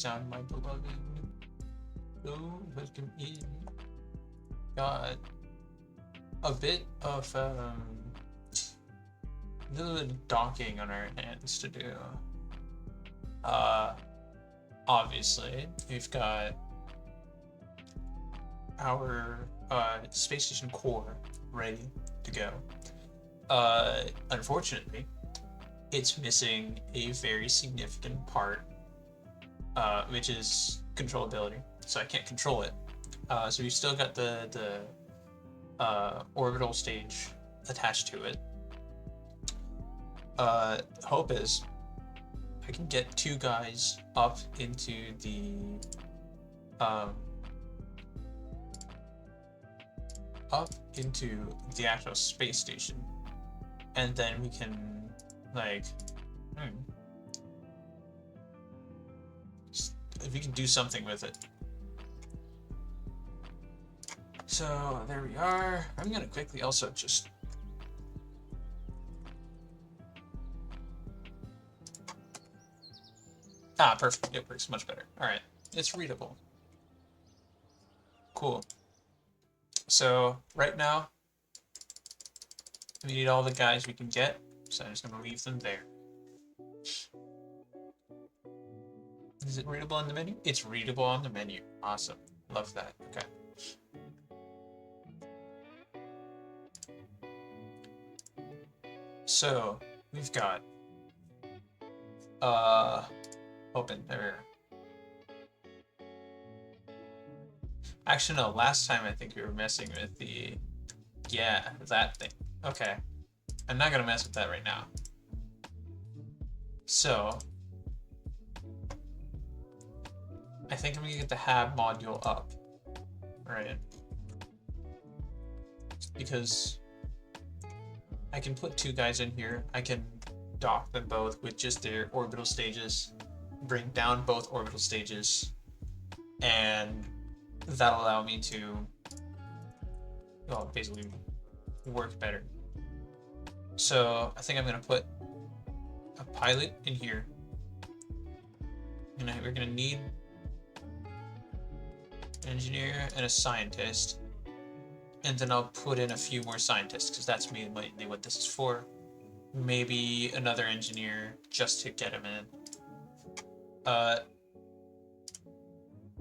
sound, my beloved. Oh, welcome in. Got a bit of a little bit of docking on our hands to do. Obviously, we've got our space station core ready to go. Unfortunately, it's missing a very significant part, which is controllability. So I can't control it. So we've still got the orbital stage attached to it. Hope is I can get two guys up into the actual space station, and then we can like if we can do something with it. So there we are. I'm gonna quickly also just perfect. It works much better. All right, it's readable. Cool. So right now we need all the guys we can get, so I'm just gonna leave them there. Is it readable on the menu? It's readable on the menu. Awesome. Love that. Okay. So we've got open there. Actually no, last time I think we were messing with the that thing. Okay. I'm not gonna mess with that right now. So I think I'm gonna get the hab module up. Right. Because I can put two guys in here. I can dock them both with just their orbital stages, bring down both orbital stages, and that'll allow me to, well, basically work better. So I think I'm gonna put a pilot in here. We're gonna need an engineer and a scientist, and then I'll put in a few more scientists because that's mainly what this is for. Maybe another engineer just to get him in.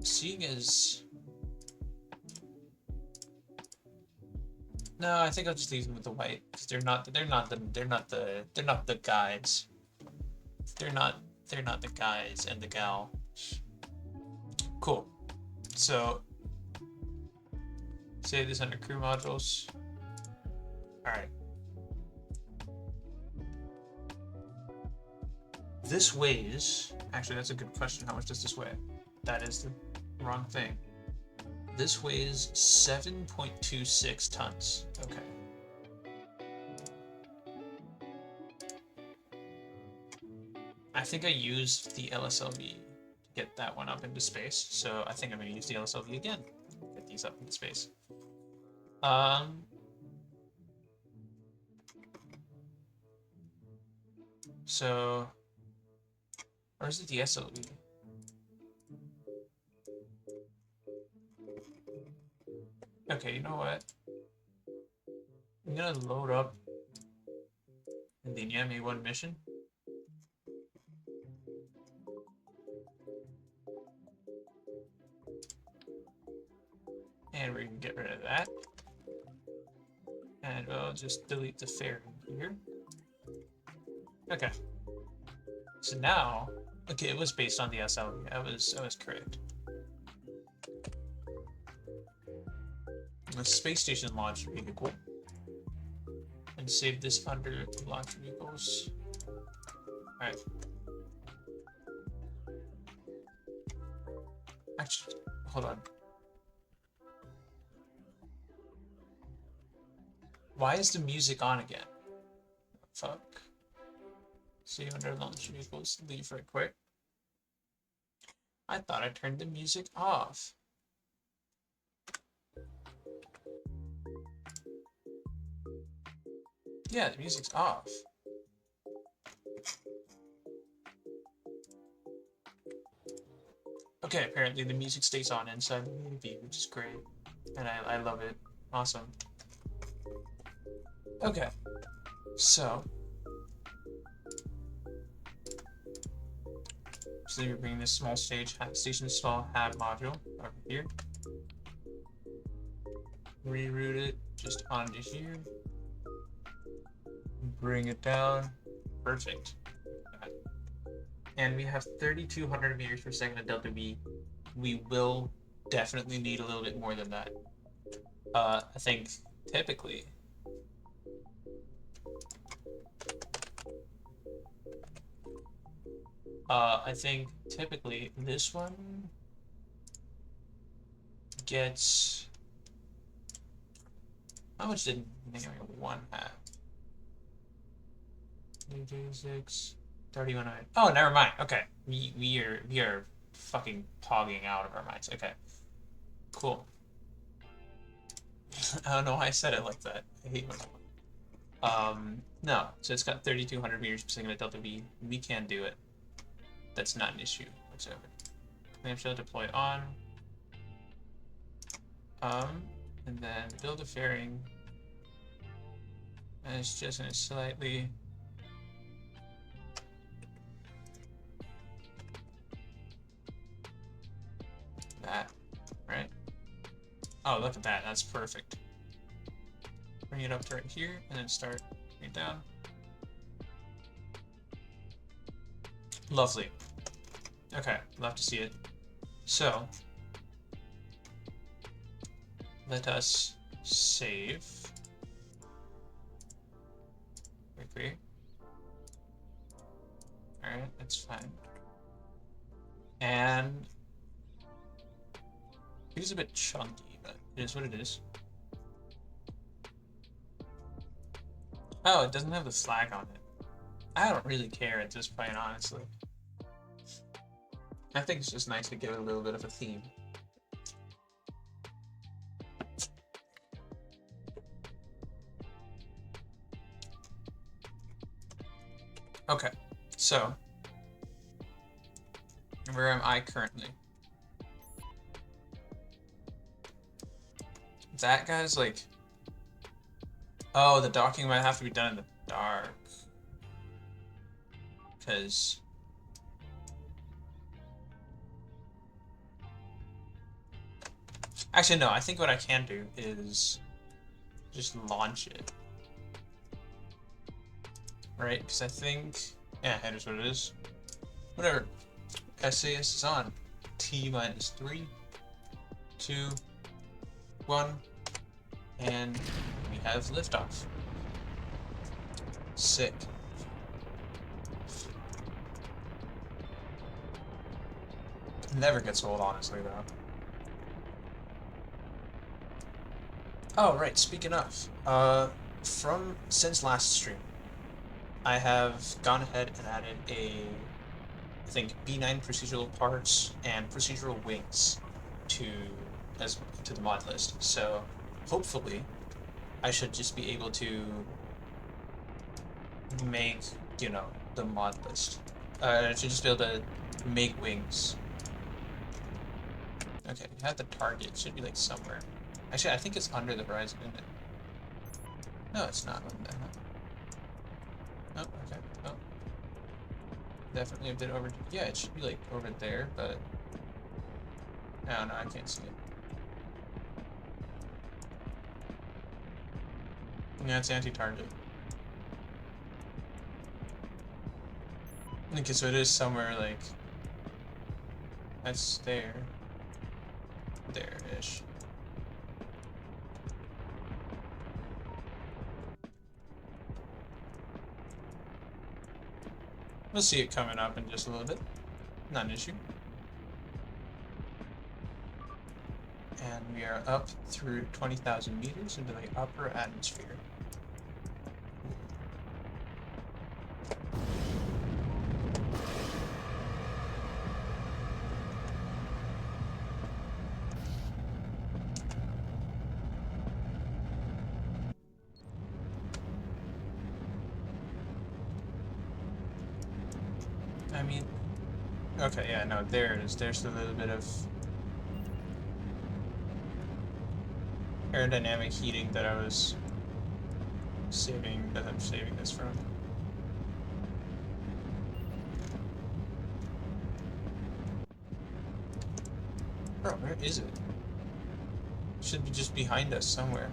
Seeing as no, I think I'll just leave them with the white because they're not the guides. They're not the guys and the gal. Cool. So save this under crew modules. All right. This weighs, actually that's a good question. How much does this weigh? That is the wrong thing. This weighs 7.26 tons. Okay. I think I used the LSLV to get that one up into space, so I think I'm going to use the LSLV again. Get these up into space. So, or is it the SLV? Okay, you know what? I'm gonna load up the Yami 1 mission. And we can get rid of that. And we'll just delete the fairing here. Okay. So now, okay, it was based on the SLV. I was correct. The space station launch vehicle. And save this under launch vehicles. Alright. Actually, hold on. Why is the music on again? Fuck. Save under launch vehicles. Leave right quick. I thought I turned the music off. Yeah, the music's off. Okay, apparently the music stays on inside the movie, which is great. And I love it. Awesome. Okay, so you're bringing this small station small hab module over here. Reroute it just onto here. Bring it down. Perfect. And we have 3,200 meters per second of delta V. We will definitely need a little bit more than that. I think typically this one gets, how much did negative 1 have? 6, 31. Oh, never mind. Okay, we are fucking pogging out of our minds. Okay, cool. I don't know why I said it like that. I hate when no, so it's got 3,200 meters per second of delta V. We can do it. That's not an issue whatsoever. Clamshell deploy on. And then build a fairing. And it's just gonna slightly that, right? Oh, look at that. That's perfect. Bring it up to right here, and then start bring it down. Lovely. Okay, love to see it. So, let us save. Quickly. Alright, that's fine. And it is a bit chunky, but it is what it is. Oh, it doesn't have the flag on it. I don't really care at this point, honestly. I think it's just nice to give it a little bit of a theme. Okay, so where am I currently? That guy's like, oh, the docking might have to be done in the dark. Because actually, no, I think what I can do is just launch it. Right? Because I think, yeah, here's what it is. Whatever. SAS is on. T minus 3, 2, 1, and we have liftoff. Sick. Never gets old, honestly, though. Oh, right, speaking of, since last stream, I have gone ahead and added I think B9 procedural parts and procedural wings to the mod list. So hopefully I should just be able to make, you know, the mod list. I should just be able to make wings. Okay, we have the target. It should be like somewhere. Actually, I think it's under the horizon, isn't it? No, it's not. What the hell? Oh, okay. Oh. Definitely a bit over. Yeah, it should be like over there, but I don't know. I can't see it. Yeah, it's anti-target. Okay, so it is somewhere like that's there-ish. We'll see it coming up in just a little bit. Not an issue. And we are up through 20,000 meters into the upper atmosphere. Okay, yeah, no, there it is. There's a little bit of aerodynamic heating that I was I'm saving this from. Bro, where is it? Should be just behind us somewhere.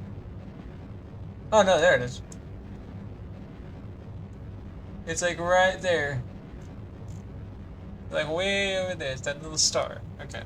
Oh no, there it is. It's like right there. Like way over there. It's that little star. Okay.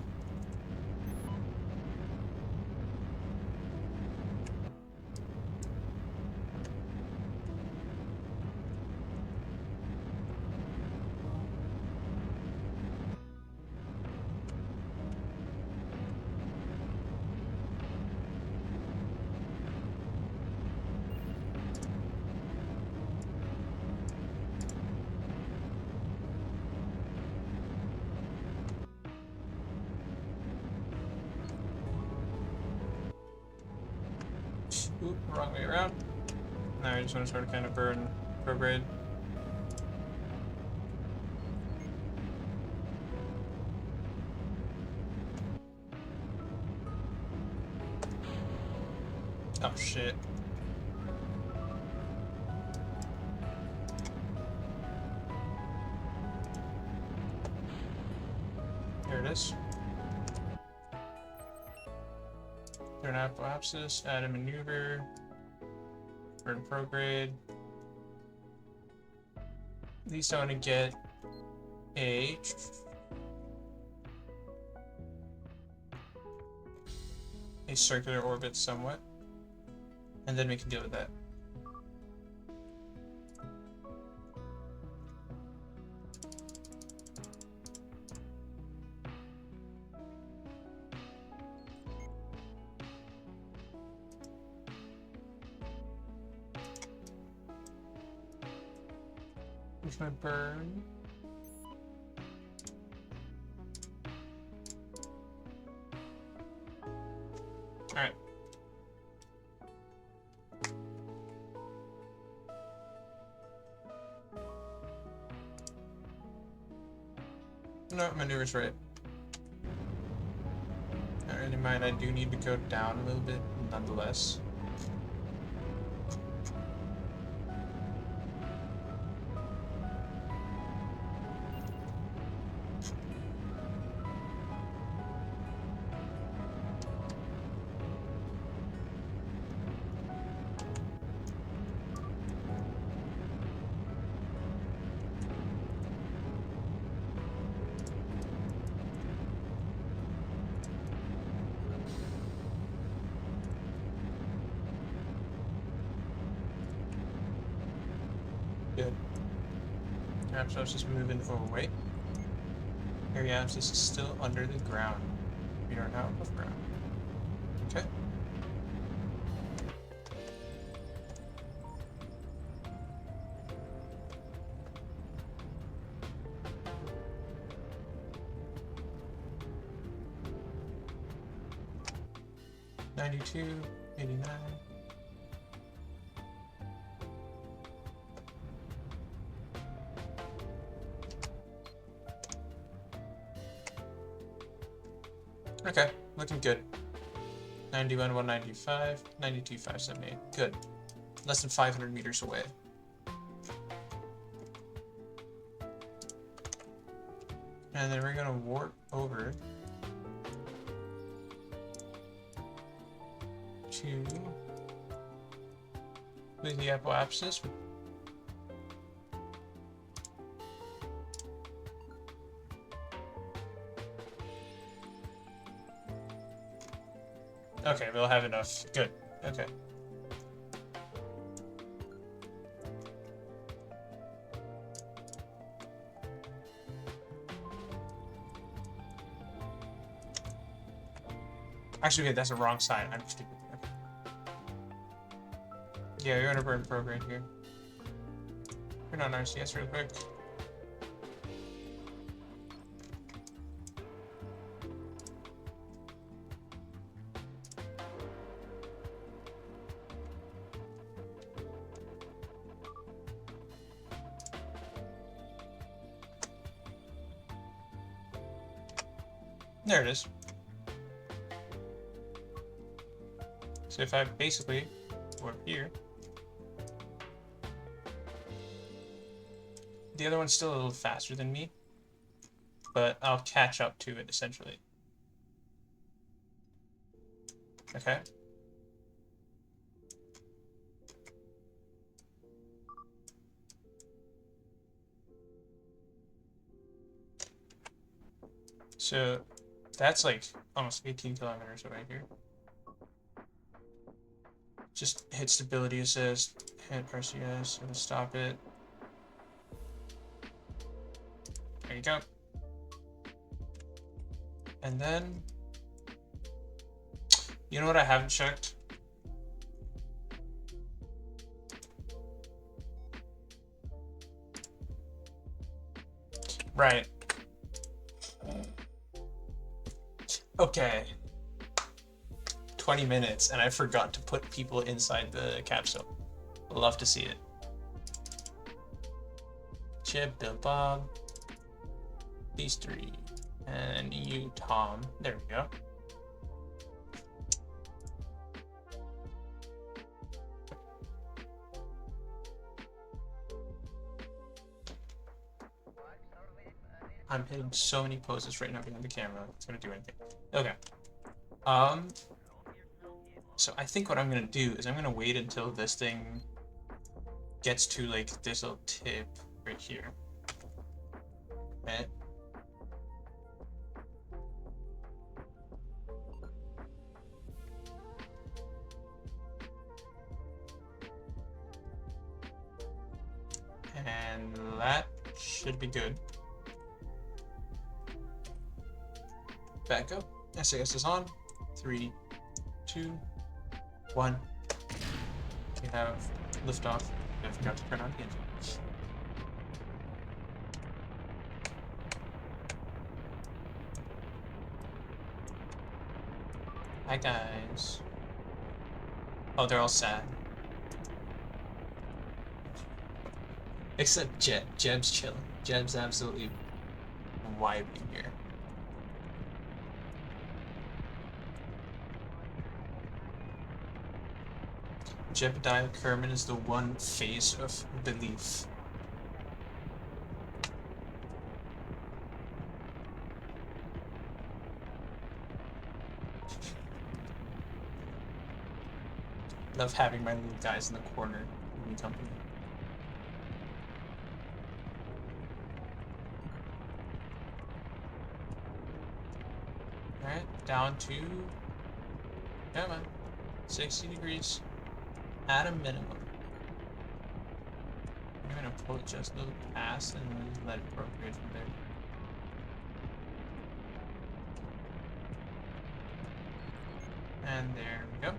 Oop, wrong way around. Now I just want to sort of kind of burn prograde. Oh shit. There it is. Turn apoapsis, add a maneuver, burn prograde. At least I want to get a circular orbit somewhat, and then we can deal with that. Where's my burn? Alright. No, maneuver's right. Alright, in mind, I do need to go down a little bit, nonetheless. Good. Apsos is moving. Oh, wait. Apsos is still under the ground. We are now above ground. Okay. $92, $89. Okay, looking good. 91, 195, 92, 578. Good. Less than 500 meters away. And then we're gonna warp over to the apoapsis. Okay, we'll have enough. Good. Okay. Actually, okay, that's the wrong side. I'm stupid. Okay. Yeah, you're gonna burn program here. Turn on RCS real quick. There it is. So if I basically go up here, the other one's still a little faster than me, but I'll catch up to it essentially. Okay. So that's like almost 18 kilometers away here. Just hit stability assist, hit RCS, and stop it. There you go. And then, you know what I haven't checked? Right. Okay. 20 minutes, and I forgot to put people inside the capsule. Love to see it. Chip, Bill, Bob. These three. And you, Tom. There we go. I'm hitting so many poses right now behind the camera. It's gonna do anything. Okay. So I think what I'm gonna do is I'm gonna wait until this thing gets to like this little tip right here. Okay. And that should be good. Back up. SAS is on. 3, 2, 1. We have liftoff. I forgot to turn on the engine. Hi guys. Oh, they're all sad. Except Jeb. Jeb's chilling. Jeb's absolutely vibing here. Jebediah Kerman is the one face of belief. Love having my little guys in the corner in the company. Alright, down to, come on, 60 degrees at a minimum. I'm gonna pull it just a little past and let it prograde from there. And there we go.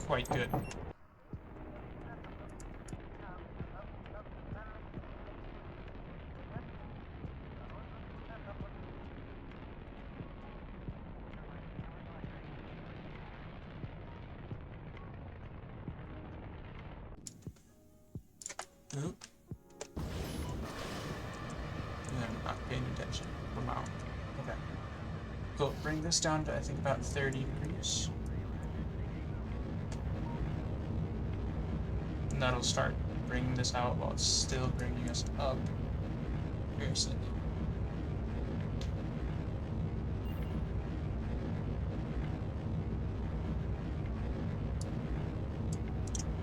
Quite good. Oop. I'm not paying attention. Wow. Okay. Cool. Bring this down to I think about 30 degrees. And that'll start bringing this out while it's still bringing us up. Very slightly.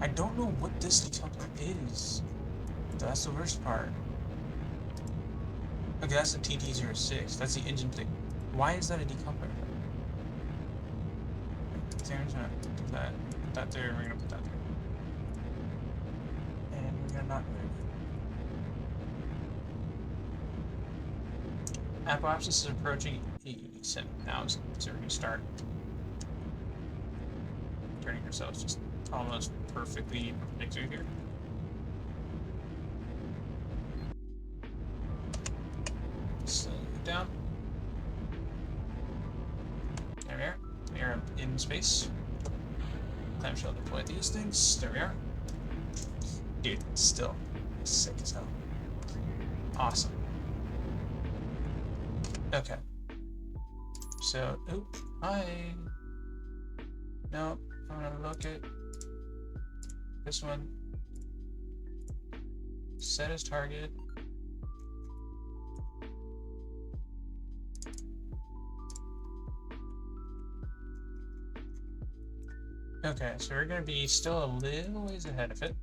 I don't know what this decoupler is. That's the worst part. Okay, that's the TT06. That's the engine thing. Why is that a decoupler? So I'm just gonna do that. Put that there, and we're gonna put that there. And we're gonna not move. Apoapsis is approaching 87 now, so we're gonna start turning ourselves just almost perfectly perpendicular here. Slow it down. There we are. We are in space. Clamshell deploy these things. There we are. Dude, still sick as hell. Awesome. Okay. So, oop, hi. Nope, I'm gonna look at this one. Set as target. Okay, so we're gonna be still a little ways ahead of it.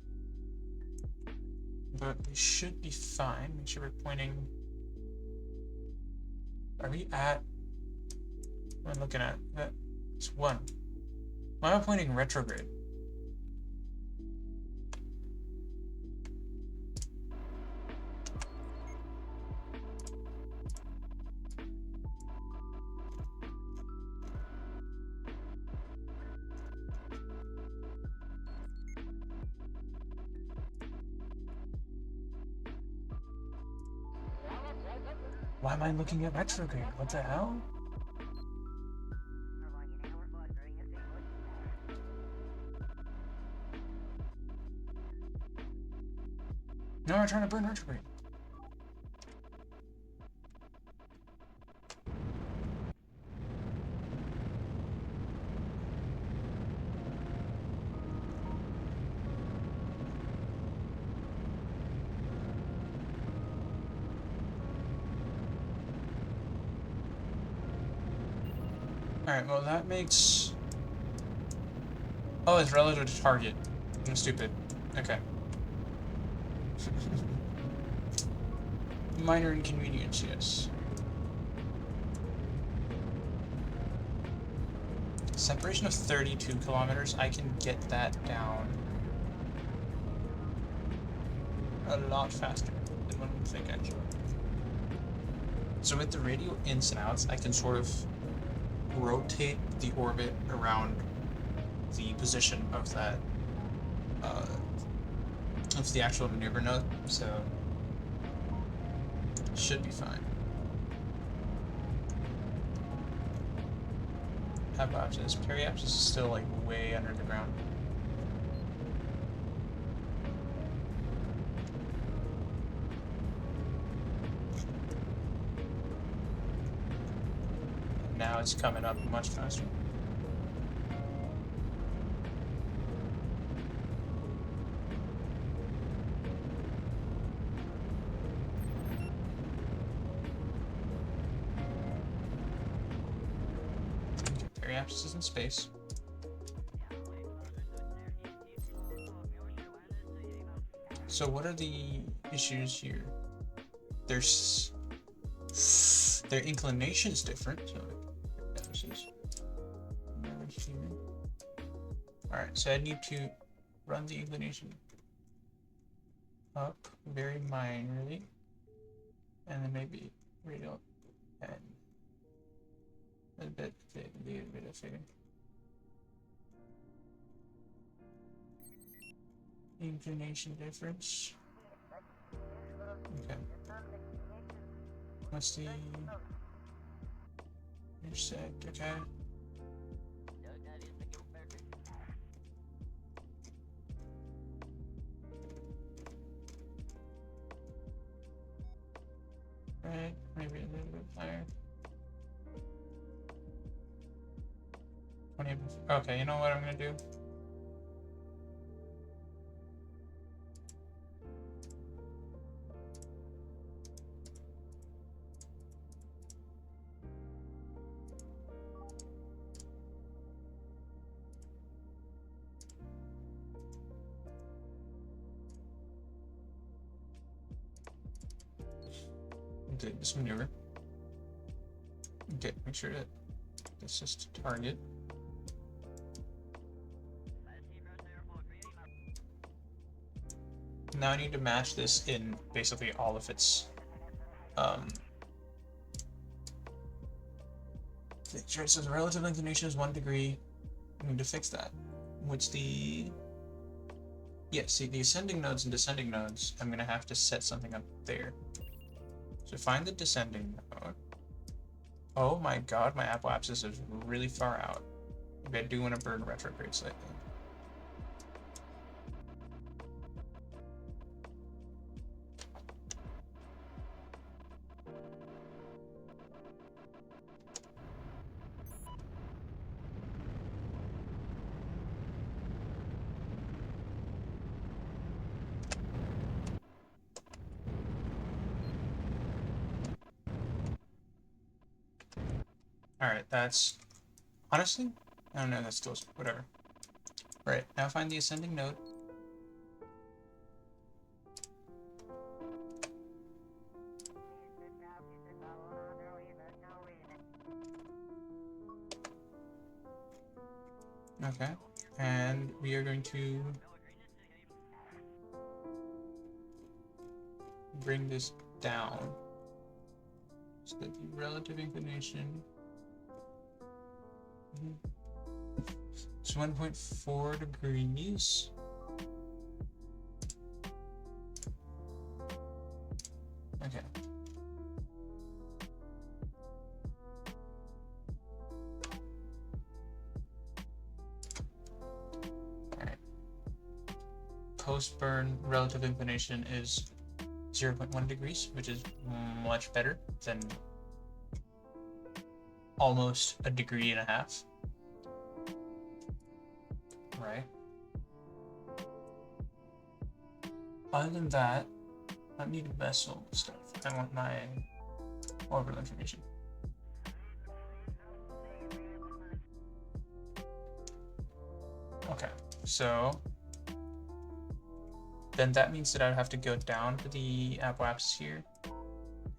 But we should be fine. Make sure we're pointing. Are we at? What am I looking at? That's 1. Why am I pointing retrograde? Why am I looking at retrograde? What the hell? No, we're trying to burn retrograde. Alright, well that makes... Oh, it's relative to target. I'm stupid. Okay. Minor inconvenience, yes. Separation of 32 kilometers, I can get that down a lot faster than one would think, actually. So with the radial ins and outs, I can sort of rotate the orbit around the position of that, of the actual maneuver node, so should be fine. Apoapsis. Periapsis is still like way under the ground. Now it's coming up much faster. Periapsis is in space. So what are the issues here? Their inclination is different. So alright, so I need to run the inclination up very minorly, and then maybe radial and a bit of figure. Inclination difference. Okay. What's the intersect? Okay. Right, maybe a little bit higher. 20. Okay, you know what I'm gonna do? Okay, this maneuver. Okay, make sure that this is to target. Now I need to match this in basically all of its things, right? So the relative inclination is 1 degree. I need to fix that. What's the... Yeah, see the ascending nodes and descending nodes, I'm gonna have to set something up there. So find the descending node. Oh my god, my apoapsis is really far out. Maybe I do want to burn retrograde slightly. Alright, that's... Honestly? I don't know, that's still... Whatever. Right, now find the ascending node. Okay, and we are going to bring this down so that the relative inclination is 1.4 degrees. Okay. Post-burn relative inclination is 0.1 degrees, which is much better than almost a degree and a half. Right. Other than that, I don't need vessel stuff. I want my orbital information. Okay, so then that means that I would have to go down to the apoapsis here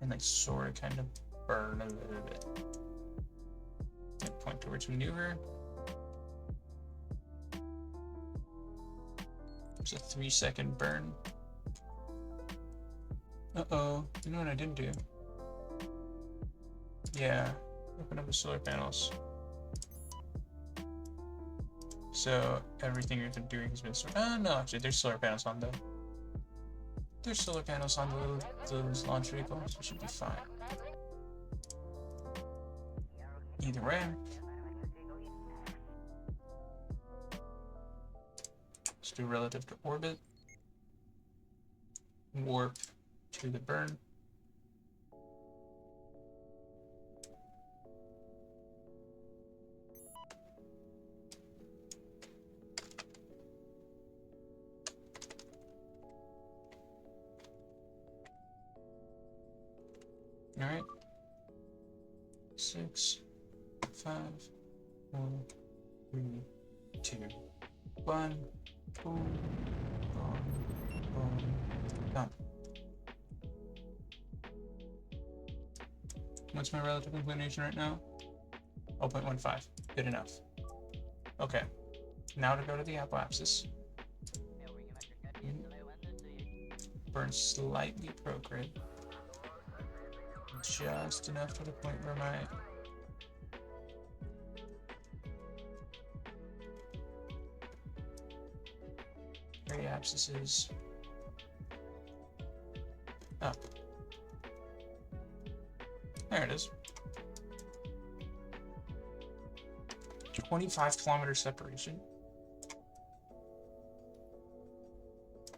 and like sort of kind of burn a little bit. And point towards maneuver. It's a 3-second burn. Uh-oh, you know what I didn't do? Yeah, open up the solar panels. So everything you've been doing has been no, actually there's solar panels on though. There's solar panels on those launch vehicles, so it should be fine. Either way. Let's do relative to orbit. Warp to the burn. All right. 6, 5, 4, 3, 2, 1. Boom, boom, boom. Done. What's my relative inclination right now? 0.15. Good enough. Okay. Now to go to the apoapsis. Burn slightly prograde. Just enough to the point where my periapsis is up. There it is. 25-kilometer separation,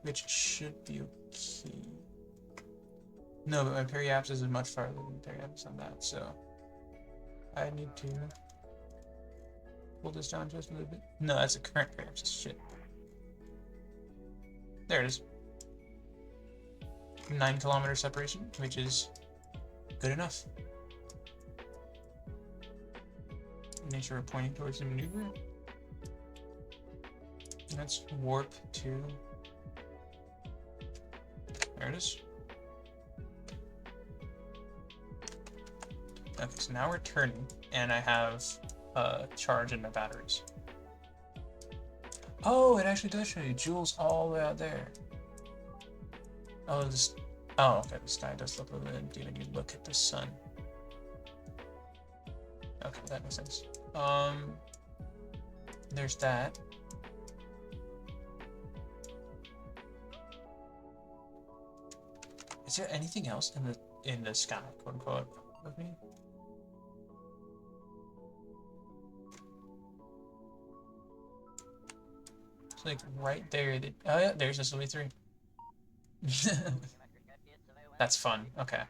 which should be okay. No, but my periapsis is much farther than periapsis on that, so I need to pull this down just a little bit. No, that's a current periapsis. Shit. There it is. 9-kilometer separation, which is good enough. Make sure we're pointing towards the maneuver. Let's warp to. There it is. Okay, so now we're turning, and I have a charge in my batteries. Oh, it actually does show you joules all the way out there. Oh, this. Oh, okay, the sky does look a little empty when you look at the sun. Okay, that makes sense. There's that. Is there anything else in the sky, quote unquote, with me? It's like right there. Oh yeah, there's SLV3. That's fun. Okay.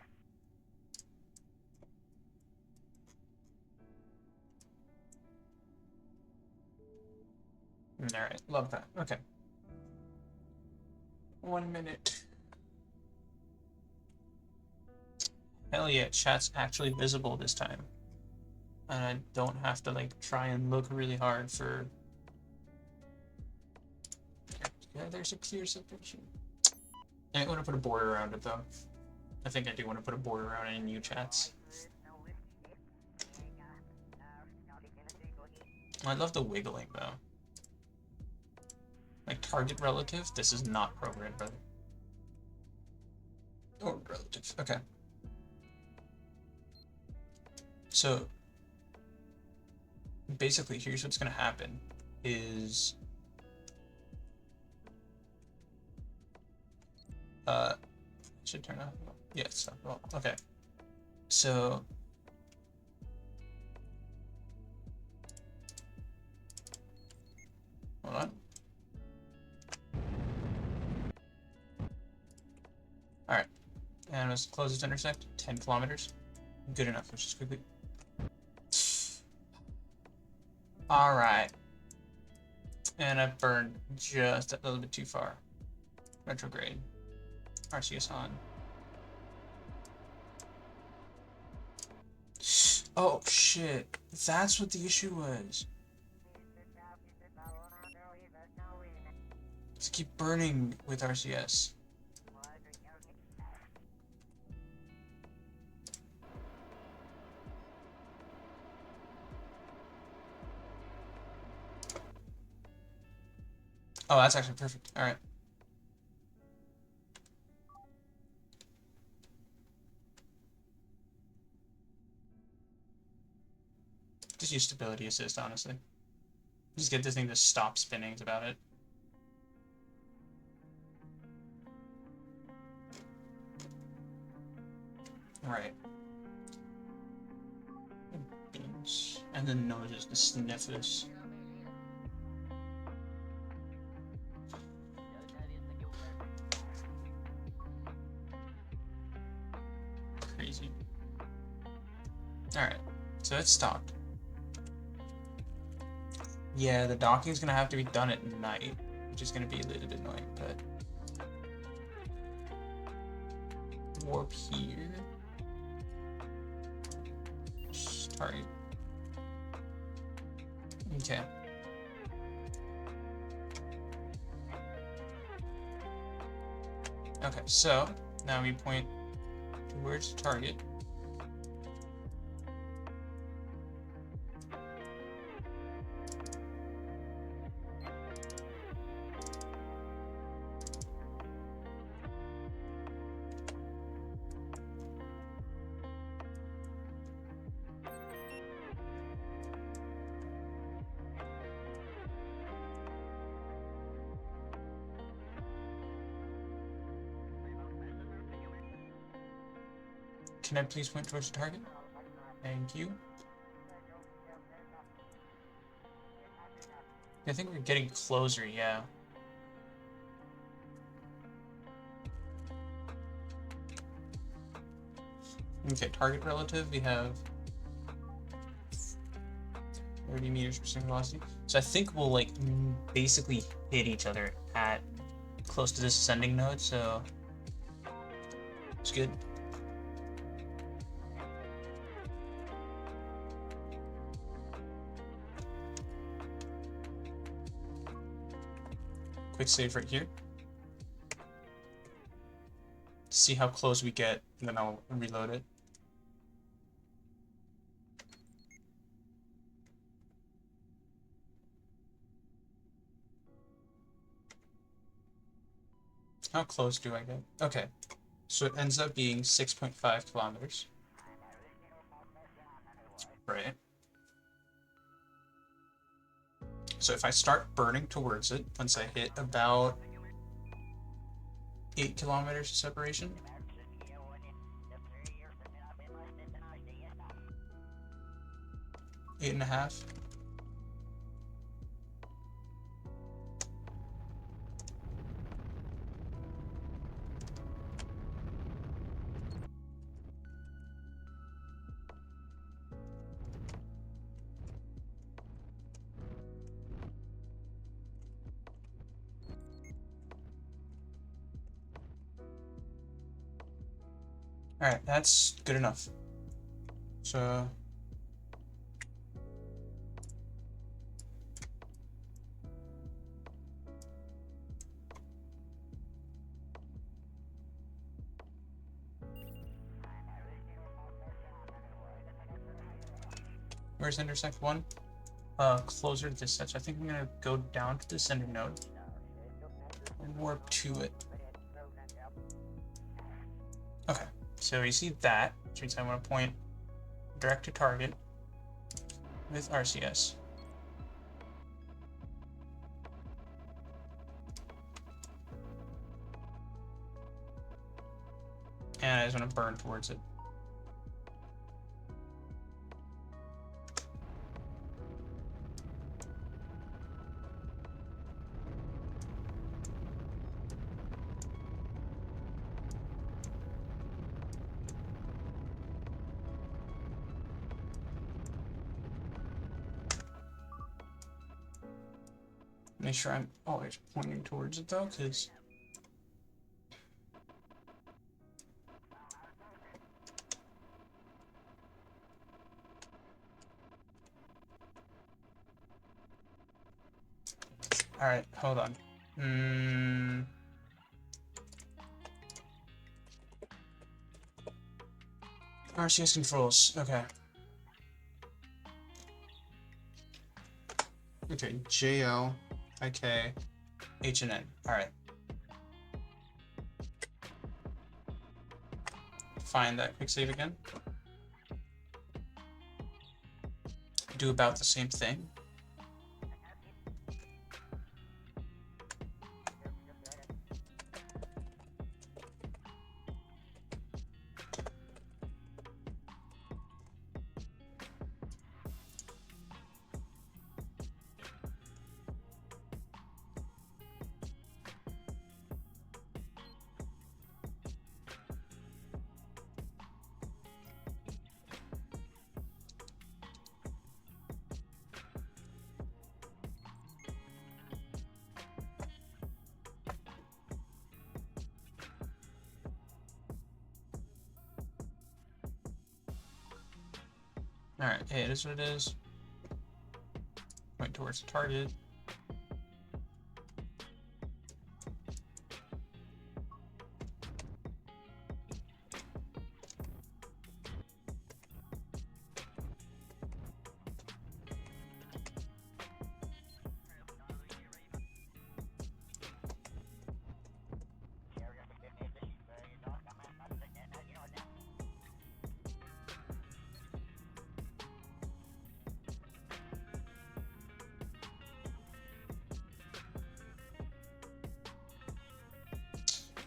All right, love that. Okay. 1 minute. Hell yeah, chat's actually visible this time. And I don't have to like try and look really hard for. Yeah, there's a clear separation. I want to put a border around it though. I think I do want to put a border around it in new chats. I love the wiggling though. Like target relative, this is not programmed brother. Or relative, okay. So basically here's what's gonna happen is should turn off. Yeah, it's not well. Okay. So hold on. Alright. And let's close this intersect. 10 kilometers. Good enough. Let's just quickly. Alright. And I've burned just a little bit too far. Retrograde. RCS on. Oh shit. That's what the issue was. Let's keep burning with RCS. Oh, that's actually perfect. All right. Just use stability assist, honestly. Just get this thing to stop spinning is about it. Right. Beans. And then noses to sniff this. Crazy. Alright. So it's stopped. Yeah, the docking's gonna have to be done at night, which is gonna be a little bit annoying, but warp here. Target. Okay. Okay, so now we point towards target. Can I please point towards the target? Thank you. I think we're getting closer, yeah. Okay, target relative, we have 30 meters per second velocity. So I think we'll like basically hit each other at close to this ascending node, so it's good. Quick save right here. See how close we get, and then I'll reload it. How close do I get? Okay, so it ends up being 6.5 kilometers. Right. So if I start burning towards it, once I hit about 8 kilometers of separation. Eight and a half. Alright, that's good enough. So Where's intersect 1? Closer to this set. So I think I'm gonna go down to the center node and warp to it. Okay, so you see that, which means I want to point direct to target with RCS. And I just want to burn towards it. Make sure I'm always pointing towards it though, because alright, hold on. RCS controls, okay. Okay, JL, IK, H and N. Alright. Find that quick save again. Do about the same thing. Alright, hey, it is what it is. Point towards the target.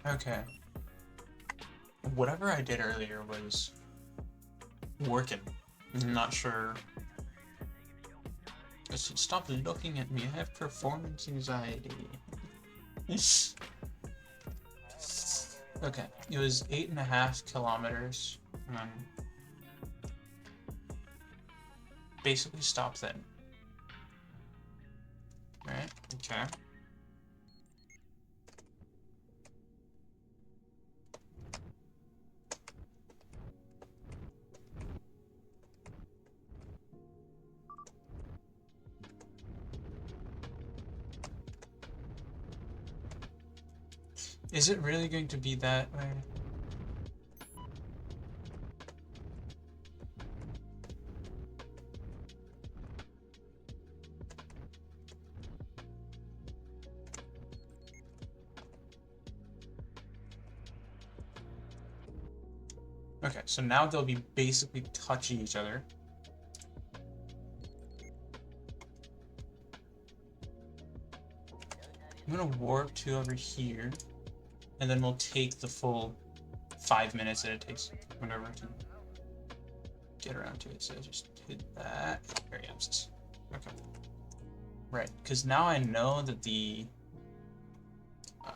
Okay. Whatever I did earlier was working. I'm not sure. Stop looking at me. I have performance anxiety. Okay. It was 8.5 kilometers. Basically stop then. Alright, okay. Is it really going to be that way? Okay, so now they'll be basically touching each other. I'm gonna warp to over here, and then we'll take the full 5 minutes that it takes, whatever, to get around to it. So just hit that. There he is. Okay. Right, because now I know that the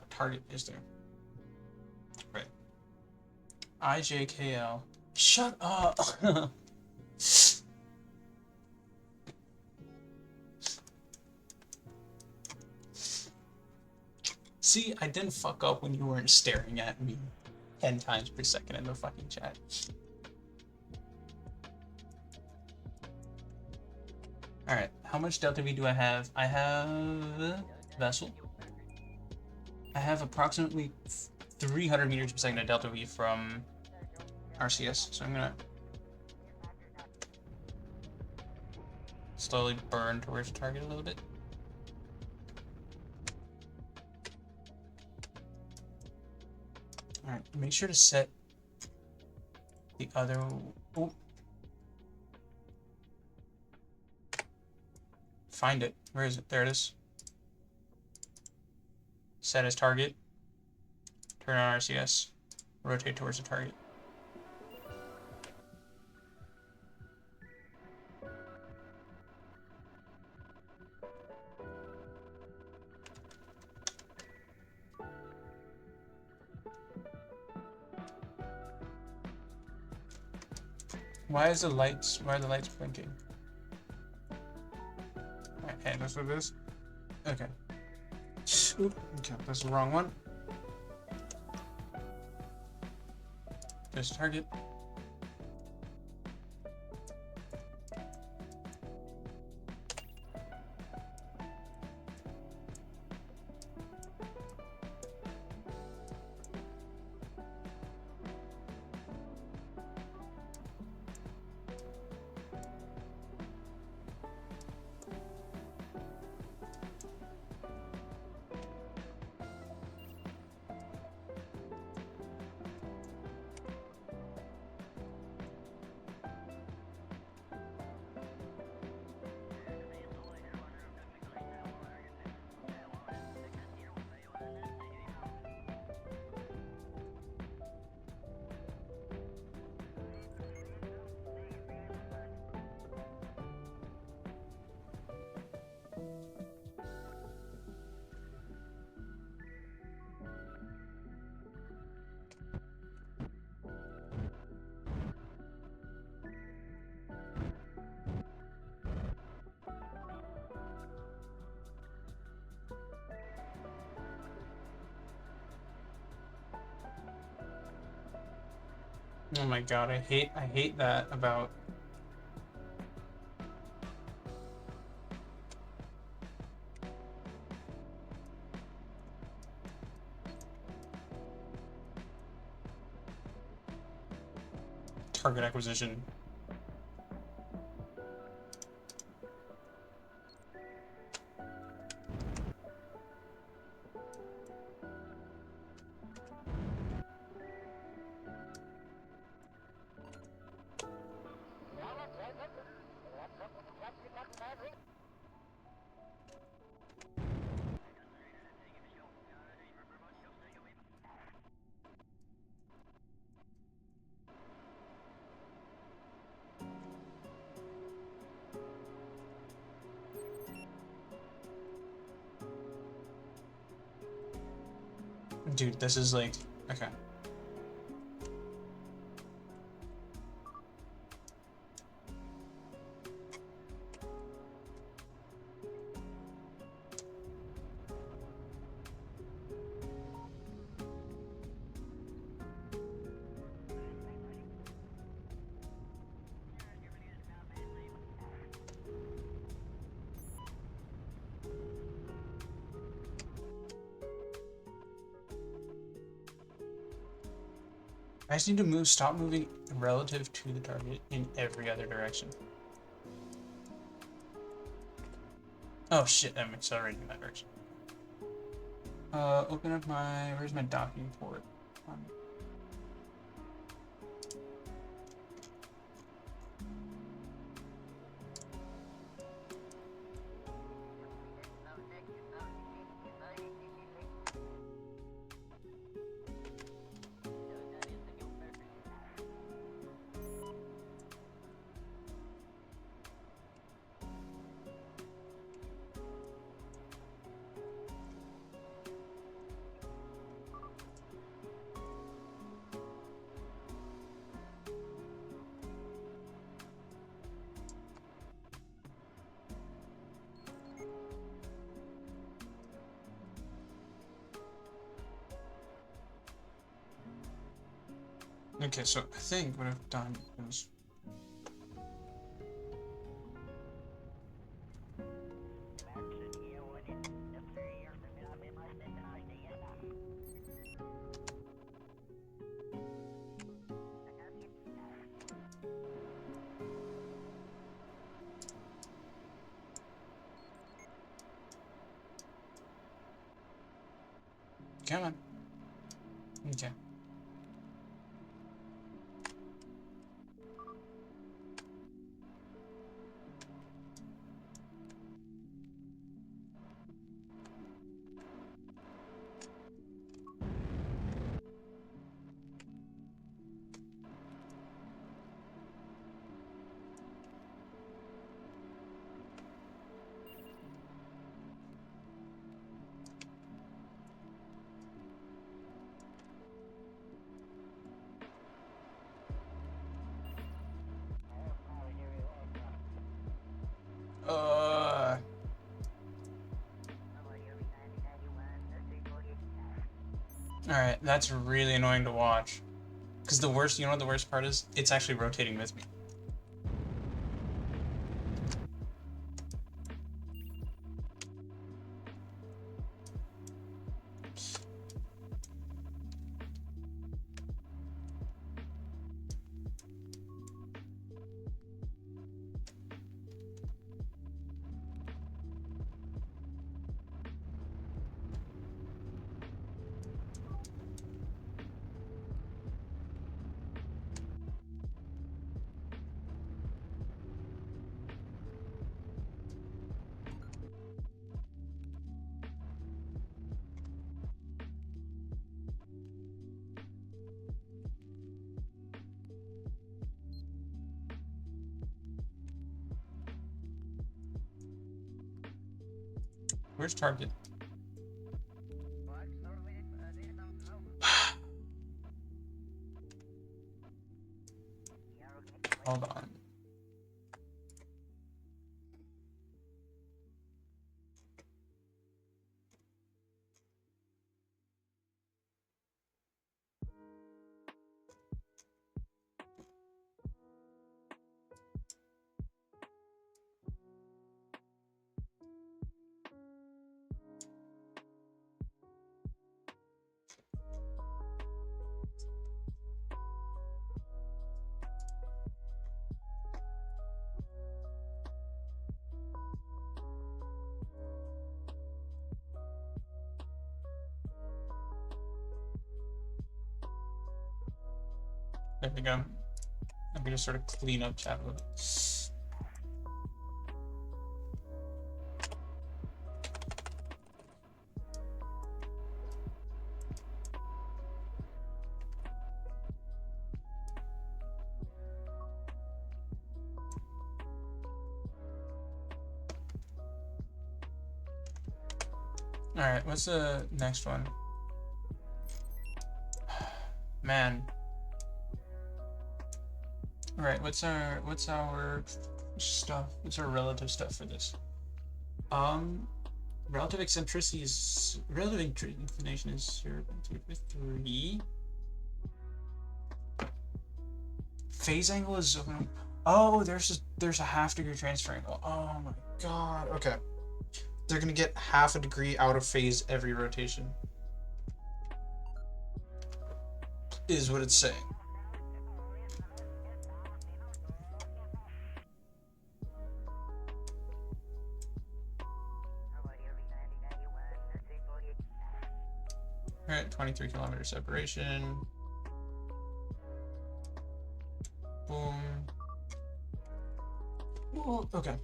target is there. Right. IJKL. Shut up! See, I didn't fuck up when you weren't staring at me 10 times per second in the fucking chat. Alright, how much Delta V do I have? I have Vessel. I have approximately 300 meters per second of Delta V from RCS, so I'm gonna slowly burn towards the target a little bit. Alright, make sure to set the other... Oh. Find it. Where is it? There it is. Set as target. Turn on RCS. Rotate towards the target. Why are the lights blinking? Alright, hey, that's what it is? Okay. Oop, okay, that's the wrong one. There's target. Oh my god, I hate that about target acquisition. Dude, this is like, okay. I just need to stop moving relative to the target in every other direction. Oh shit, I'm accelerating in that direction. Open up where's my docking port? Okay, so I think what I've done is Come on. Okay. Alright, that's really annoying to watch. Because the worst, you know what the worst part is? It's actually rotating with me. Where's target? Hold on. There we go. I'm gonna sort of clean up chat a little bit. Alright, what's the next one? Man. Alright, what's our stuff? What's our relative stuff for this? Relative eccentricity is relative inclination is 0.3. Phase angle is there's a half degree transfer angle. Oh my god. Okay. They're gonna get half a degree out of phase every rotation. Is what it's saying. Alright, 23 kilometer separation. Boom. Ooh, okay.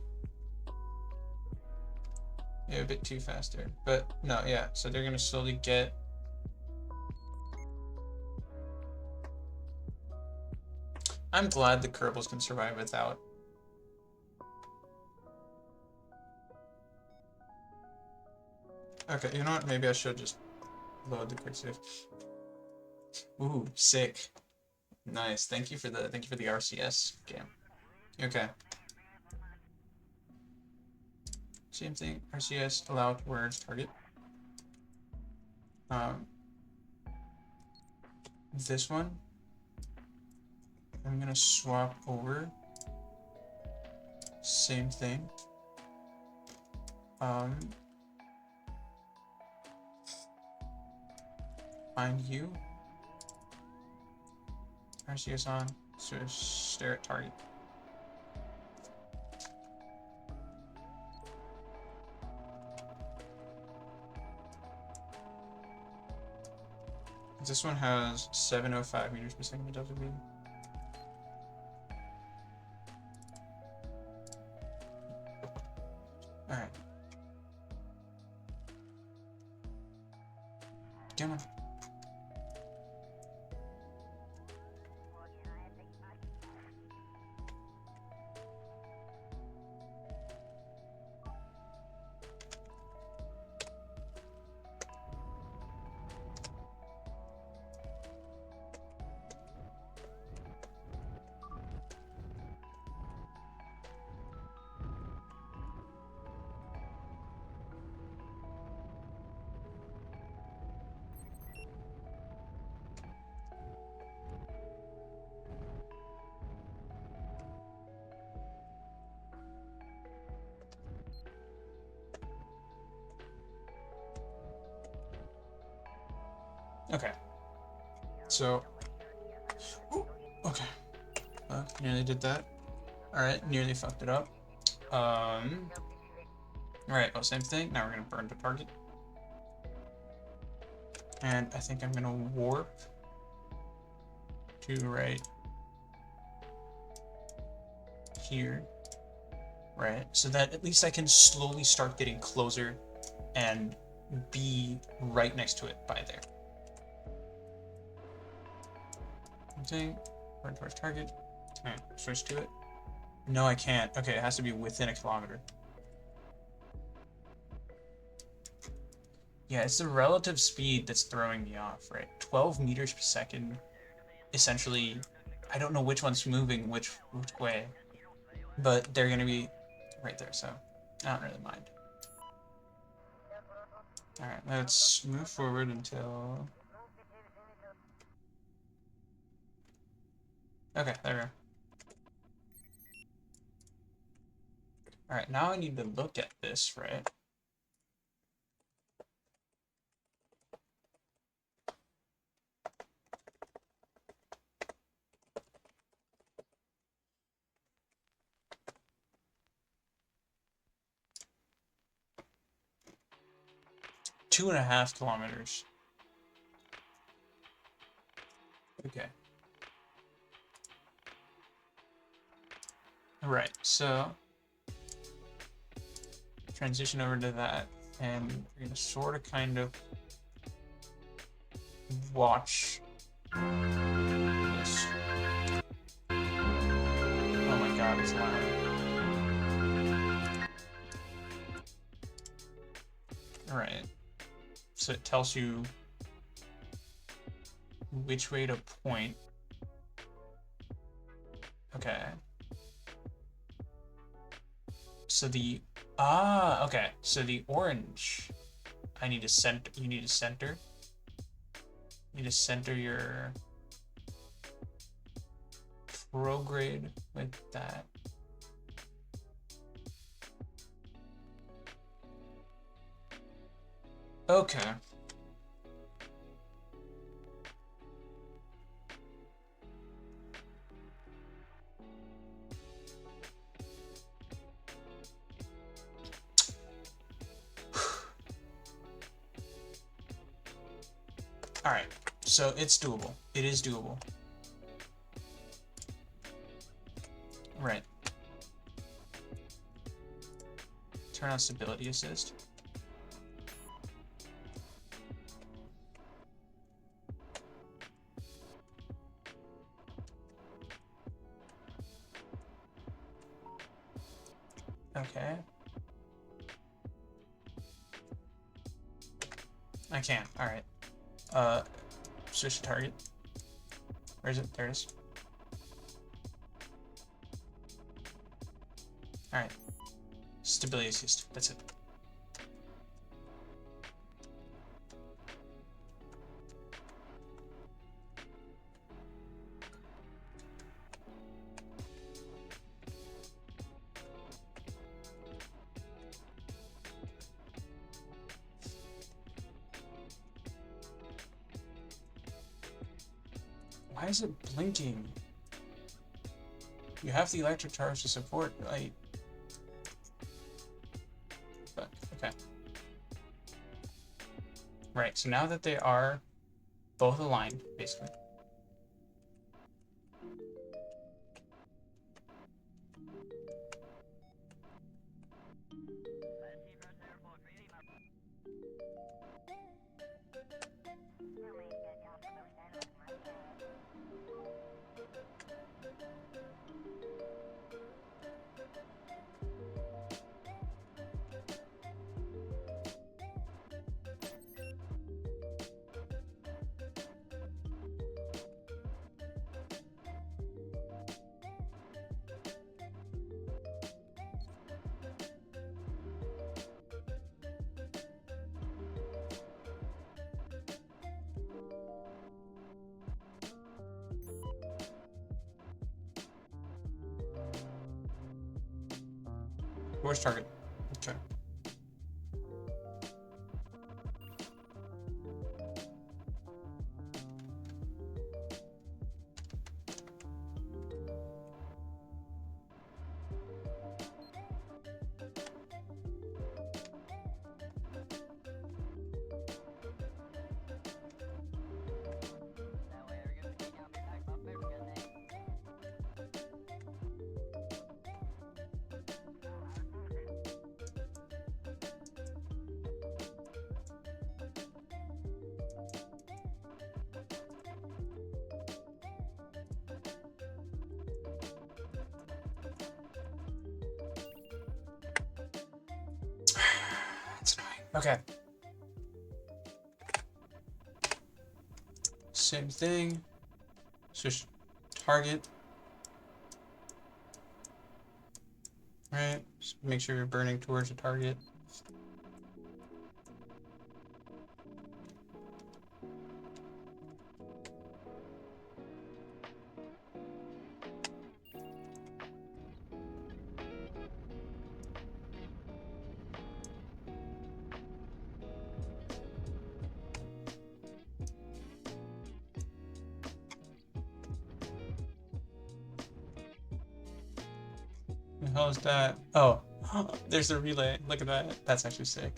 Yeah, a bit too fast there. But no, yeah. So they're gonna slowly get. I'm glad the Kerbals can survive without. Okay, you know what? Maybe I should just load the quick save. Ooh, sick. Nice. Thank you for the RCS game. Okay. Same thing. RCS allow words target. This one I'm gonna swap over. Same thing. Find you. RCS on. So stare at target. This one has 705 meters per second delta V. Alright. Come on. Okay. So, okay. Nearly did that. Alright, nearly fucked it up. Alright, well, same thing. Now we're gonna burn the target. And I think I'm gonna warp to right here. Right, so that at least I can slowly start getting closer and be right next to it by there. Okay, run towards target. Can I switch to it? No, I can't. Okay, it has to be within a kilometer. Yeah, it's the relative speed that's throwing me off, right? 12 meters per second. Essentially, I don't know which one's moving which way, but they're gonna be right there, so I don't really mind. Alright, let's move forward until... Okay, there we go. Alright, now I need to look at this, right? Two and a half kilometers. Okay. Right, so transition over to that, and we're gonna sort of kind of watch this. Oh my god, it's loud. Alright. So it tells you which way to point. Okay. So the okay. So the orange, I need to center. You need to center. You need to center your prograde with that. Okay. Alright, so it's doable. It is doable. Right. Turn on stability assist. Okay. I can. Alright. Switch to target. Where is it? There it is. Alright. Stability assist. That's it. Why is it blinking? You have the electric charge to support light. Fuck, okay. Right, so now that they are both aligned, basically. Where's target? Okay. That's annoying. Okay. Same thing. Switch target. Right. Just make sure you're burning towards the target. The hell is that? Oh, there's the relay. Look at that. That's actually sick.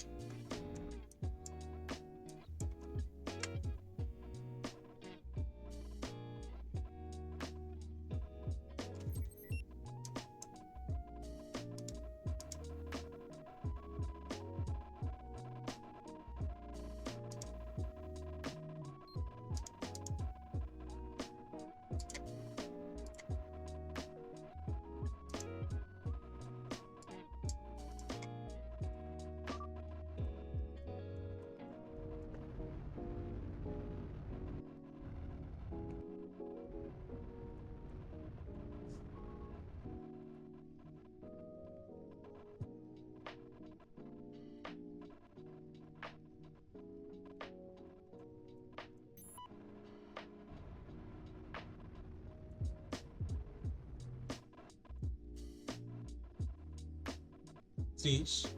Please.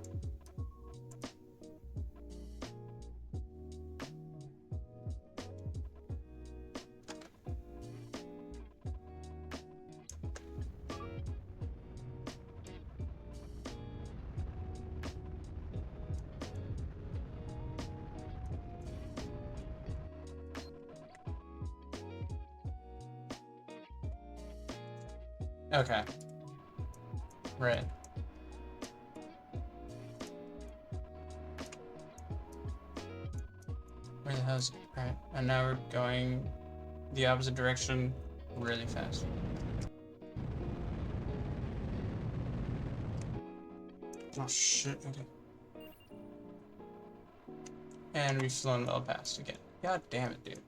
Okay. Right. Where the hell is it? Alright, and now we're going the opposite direction really fast. Oh shit, okay. And we've flown well past again. God damn it, dude.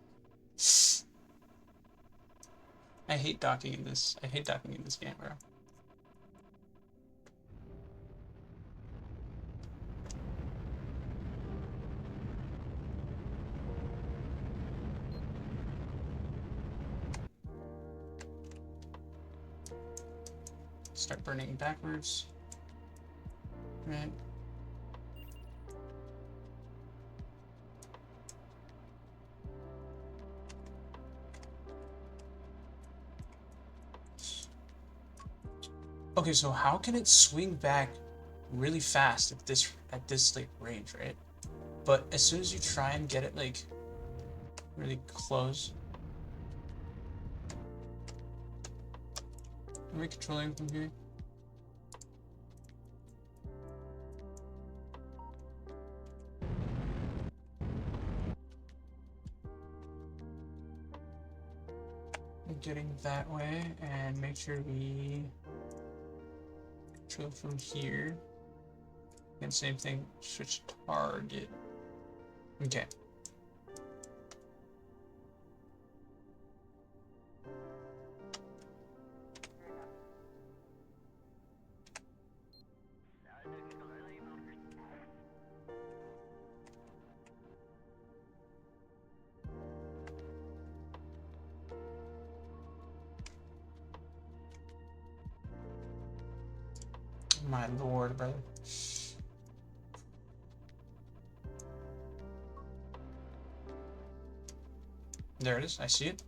I hate docking in this. I hate docking in this game, bro. Start burning backwards. Right. Okay, so how can it swing back really fast at this like range, right? But as soon as you try and get it like really close. Are we controlling from here? Getting that way, and make sure we control from here. And same thing, switch target. Okay. My lord, brother. There it is. I see it.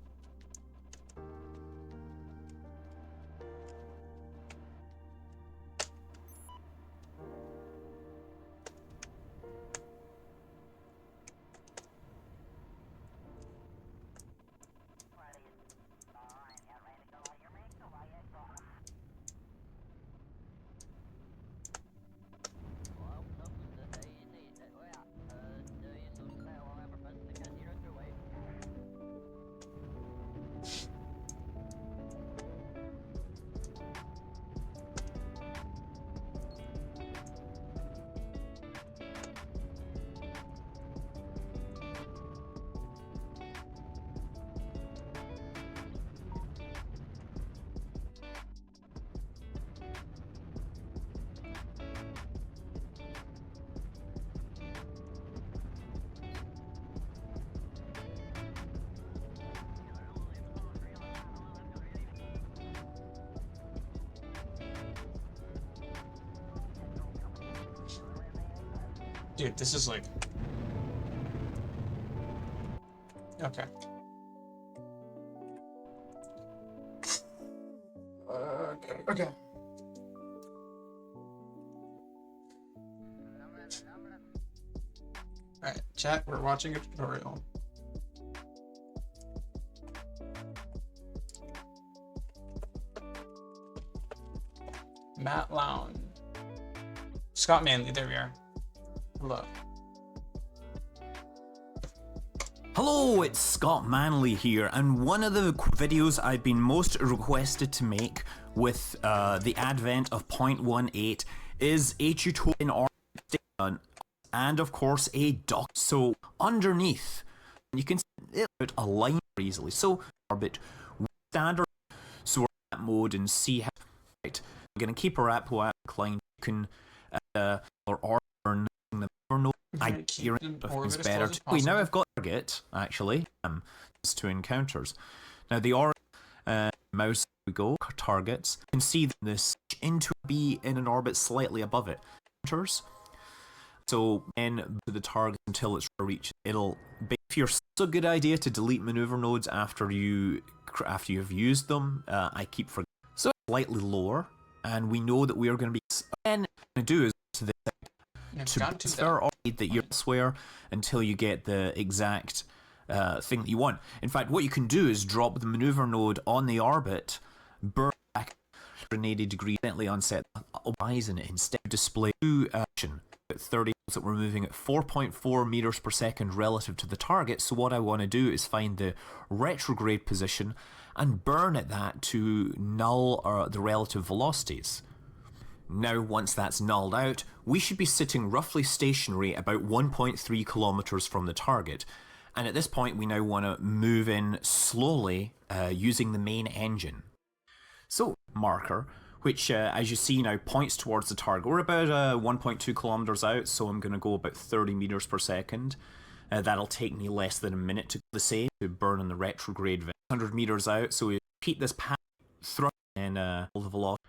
Dude, this is like... Okay. Okay. Alright, chat, we're watching a tutorial. Matt Lown. Scott Manley, there we are. Hello. Hello, it's Scott Manley here, and one of the videos I've been most requested to make with the advent of 0.18 is a tutorial in orbit and of course a dock. So underneath, you can see it a line easily. So orbit standard, so we're in that mode and see how. Right, I'm gonna keep our app inclined. You can or no, I hear it better. Wait, now I've got target actually. It's to encounters. Now the mouse we go targets. You can see this into be in an orbit slightly above it. Encounters. So then to the target until it's reached. It'll be if you're so good idea to delete maneuver nodes after you've used them. I keep forgetting. So it's slightly lower, and we know that we are going to be. And what I'm going to do is to the to transfer or that you swear until you get the exact thing that you want. In fact, what you can do is drop the maneuver node on the orbit, burn back 180 degrees, gently unset horizon, instead display two action at 30 that we're moving at 4.4 meters per second relative to the target. So what I want to do is find the retrograde position and burn at that to null the relative velocities. Now, once that's nulled out, we should be sitting roughly stationary about 1.3 kilometers from the target. And at this point, we now want to move in slowly using the main engine. So, marker, which as you see now points towards the target. We're about 1.2 kilometers out, so I'm going to go about 30 meters per second. That'll take me less than a minute to the same to burn in the retrograde. 100 meters out, so we repeat this path, thrust, and the velocity.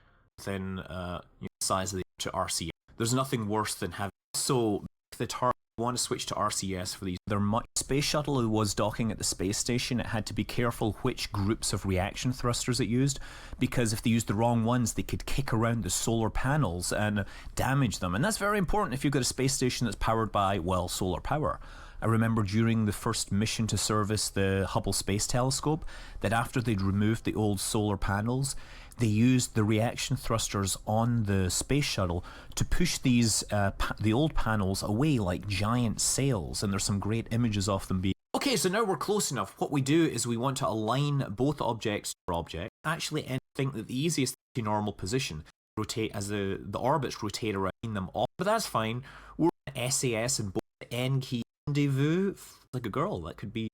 Then the size of the to RCS. There's nothing worse than having so the target. Want to switch to RCS for these. They're much space shuttle who was docking at the space station. It had to be careful which groups of reaction thrusters it used, because if they used the wrong ones, they could kick around the solar panels and damage them. And that's very important if you've got a space station that's powered by, well, solar power. I remember during the first mission to service the Hubble Space Telescope that after they'd removed the old solar panels, they used the reaction thrusters on the space shuttle to push these the old panels away like giant sails, and there's some great images of them being... Okay, so now we're close enough. What we do is we want to align both objects to our object. Actually, I think that the easiest to normal position, rotate as the orbits rotate around them all, but that's fine. We're in SAS and both N key rendezvous, like a girl, that could be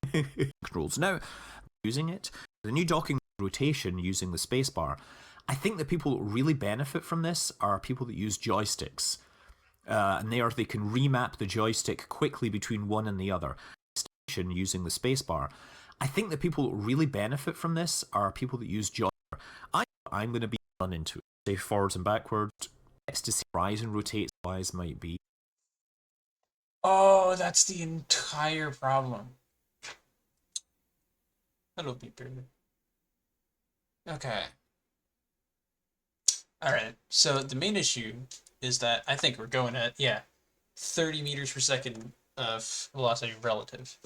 controls. Now, using it, the new docking rotation using the spacebar, I think the people that really benefit from this are people that use joysticks. And they can remap the joystick quickly between one and the other. Using the spacebar. I think the people that really benefit from this are people that use joystick. I'm going to be run into it. Say forwards and backwards. Next to see horizon rotates wise might be. Oh, that's the entire problem. That'll be pretty. Okay. Alright, so the main issue is that I think we're going at, 30 meters per second of velocity relative.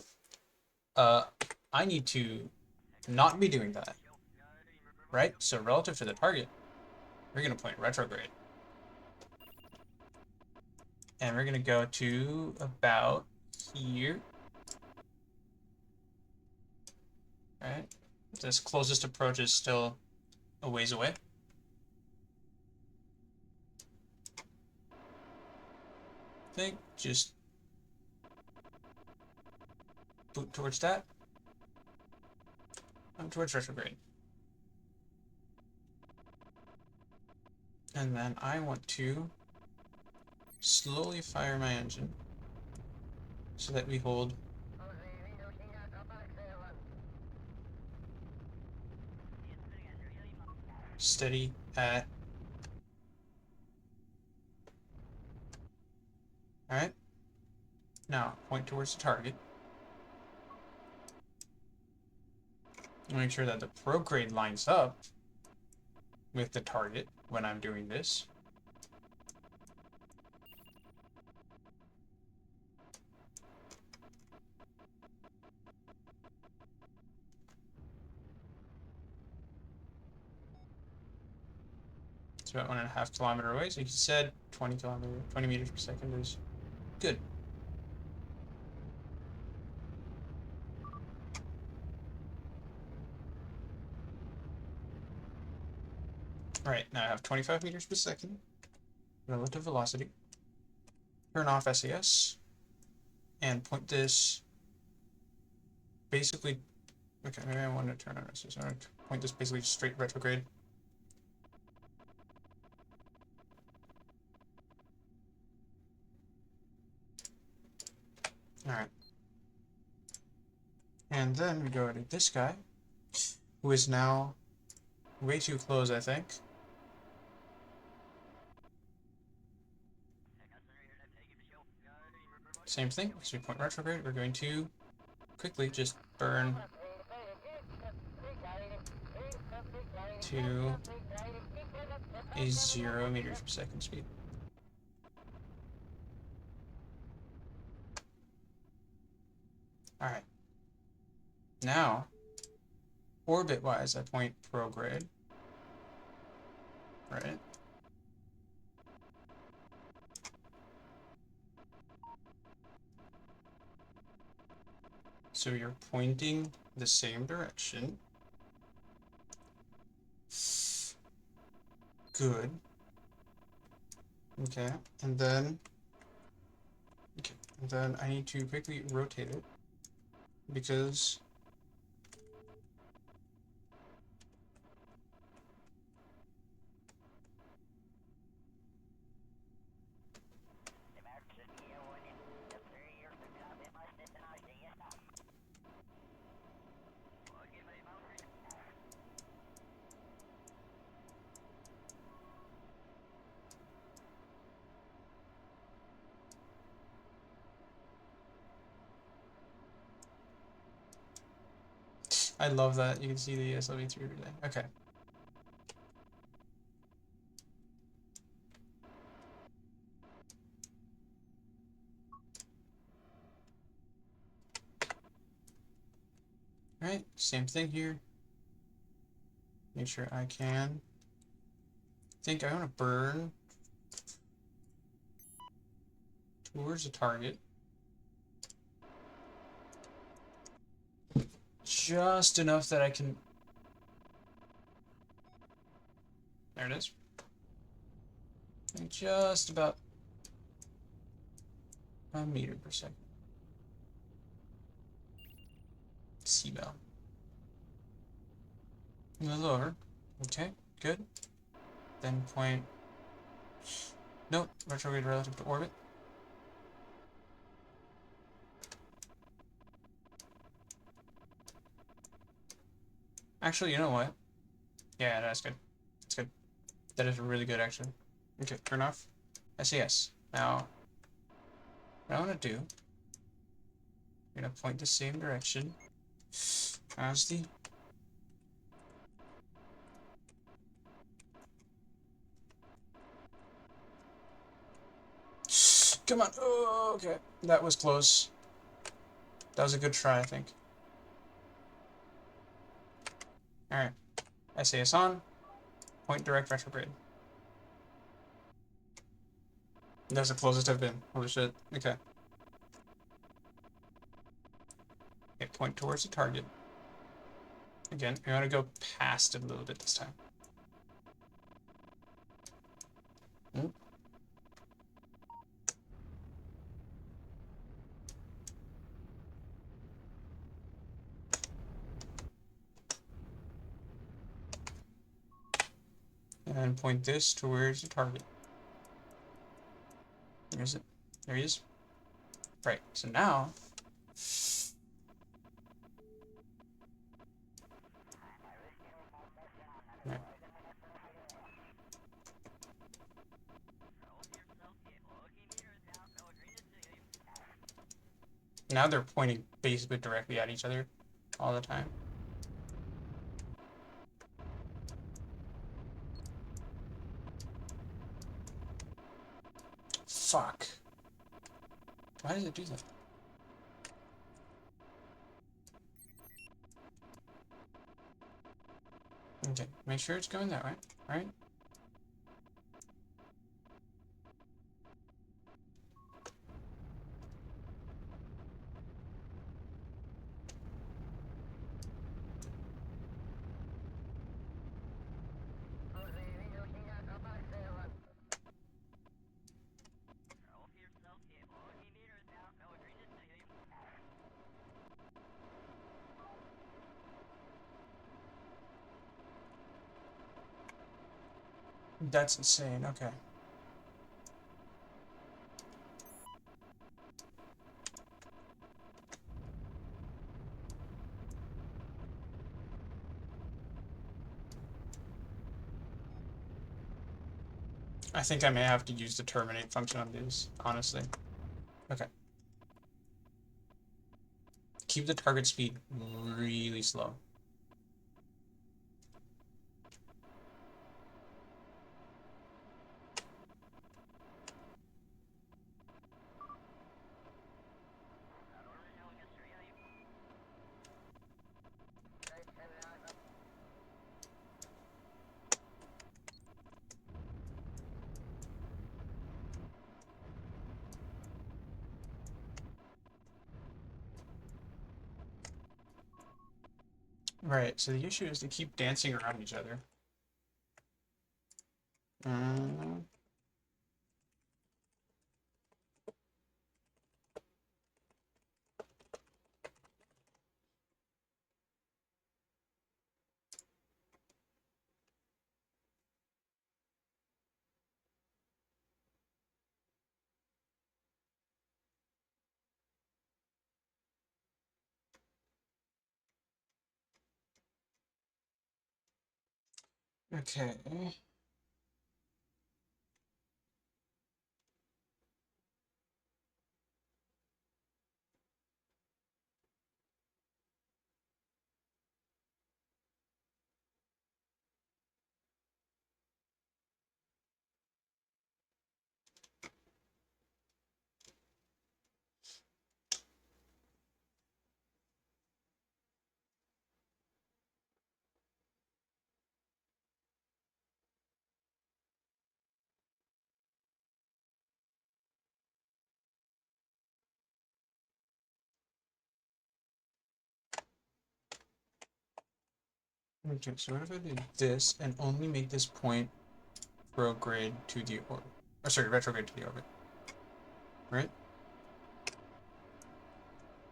I need to not be doing that, right? So relative to the target, we're going to point retrograde. And we're going to go to about here. Right? This closest approach is still a ways away. I think just boot towards that. Towards retrograde. And then I want to slowly fire my engine so that we hold steady at... Alright. Now, point towards the target. Make sure that the prograde lines up with the target when I'm doing this. It's about 1.5 kilometers away, so you said 20 meters per second is good. Alright, now I have 25 meters per second relative velocity. Turn off SAS and point this basically... Okay, maybe I want to turn on SAS. I want to point this basically straight retrograde. Alright. And then we go to this guy, who is now way too close, I think. Same thing, so we point retrograde, we're going to quickly just burn to a 0 meters per second speed. Alright. Now, orbit-wise, I point prograde. Right? So you're pointing the same direction. Good. Okay, and then I need to quickly rotate it because I love that. You can see the ESLV3 everything. Okay. Alright, same thing here. Make sure I can. I think I want to burn towards the target. Just enough that I can... There it is. And just about a meter per second. Seabell. A little over. Okay, good. Then point... Nope, retrograde relative to orbit. Actually, you know what? Yeah, that's good. That's good. That is really good, actually. Okay, turn off. SAS. Now, what I want to do, I'm going to point the same direction as the... Come on. Oh, okay. That was close. That was a good try, I think. Alright. SAS on. Point direct retrograde. That's the closest I've been. Holy shit. Okay. Okay, point towards the target. Again, we want to go past it a little bit this time. And point this towards the target. Where is it? There he is. Right, so now... Right. Now they're pointing basically directly at each other all the time. Fuck. Why does it do that? Okay, make sure it's going that way, right? That's insane, okay. I think I may have to use the terminate function on these, honestly. Okay. Keep the target speed really slow. Right, so the issue is they keep dancing around each other. Okay. Okay, so what if I do this and only make this point prograde to the orbit? Or sorry, retrograde to the orbit. Right?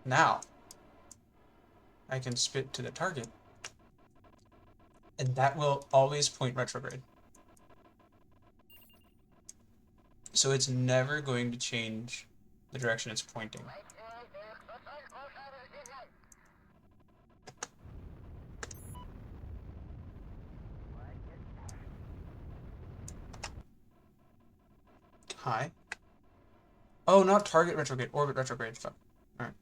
Now, I can spit to the target. And that will always point retrograde. So it's never going to change the direction it's pointing. Hi. Oh, not target retrograde, orbit retrograde. Fuck. Alright.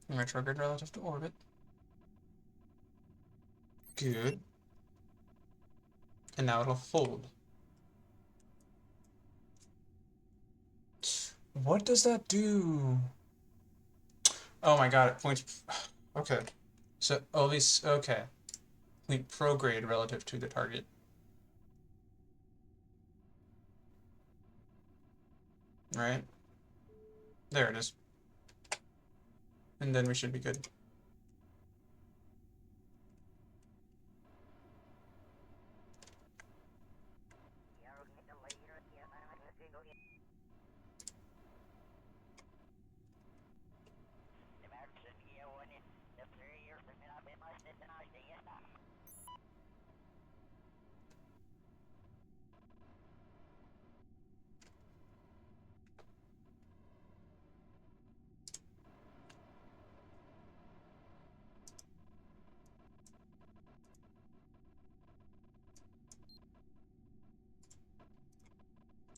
Retrograde relative to orbit. Good. And now it'll hold. What does that do? Oh my god, it points... Okay. So, always... Okay. Point prograde relative to the target. Right? There it is. And then we should be good.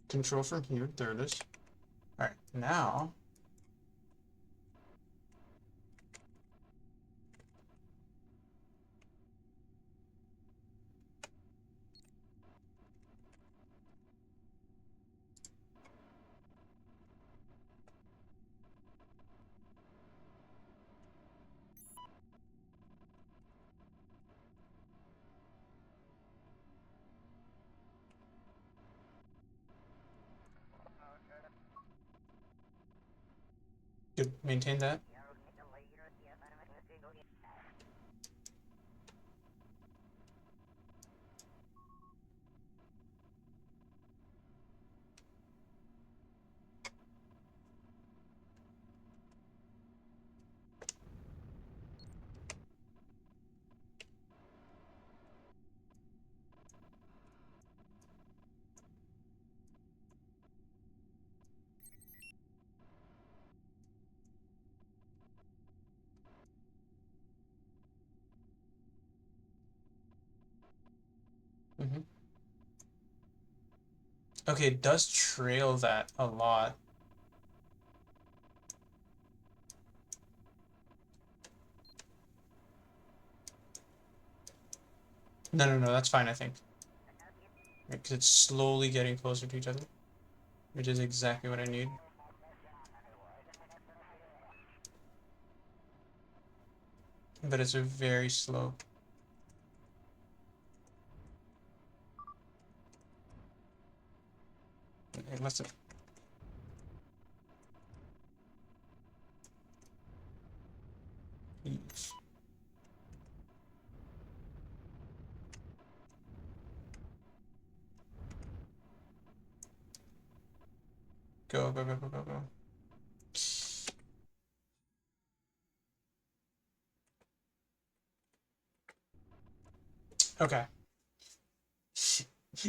Control from here. There it is. Alright, now... Good. Maintain that. Mm-hmm. Okay, it does trail that a lot. No, no, no, that's fine, I think. Because it's slowly getting closer to each other, which is exactly what I need. But it's a very slow. Hey, listen. Go, go, go, go, go, go. Okay.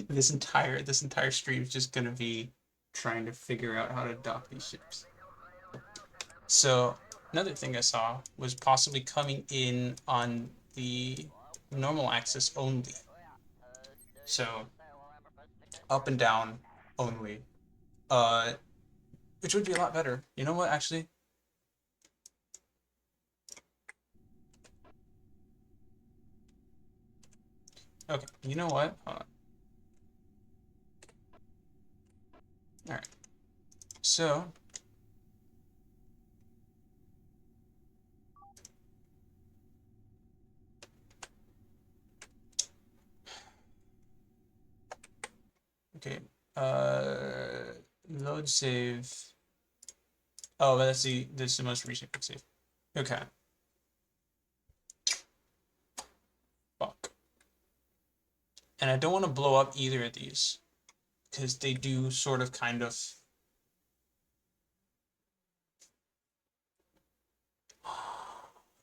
This entire stream is just gonna be trying to figure out how to dock these ships. So another thing I saw was possibly coming in on the normal axis only. So up and down only. Uh, which would be a lot better. You know what, actually? Okay, you know what? Hold on. Alright. So Okay. Load save. Oh, that's this is the most recent quick save. Okay. Fuck. And I don't want to blow up either of these, because they do sort of kind of.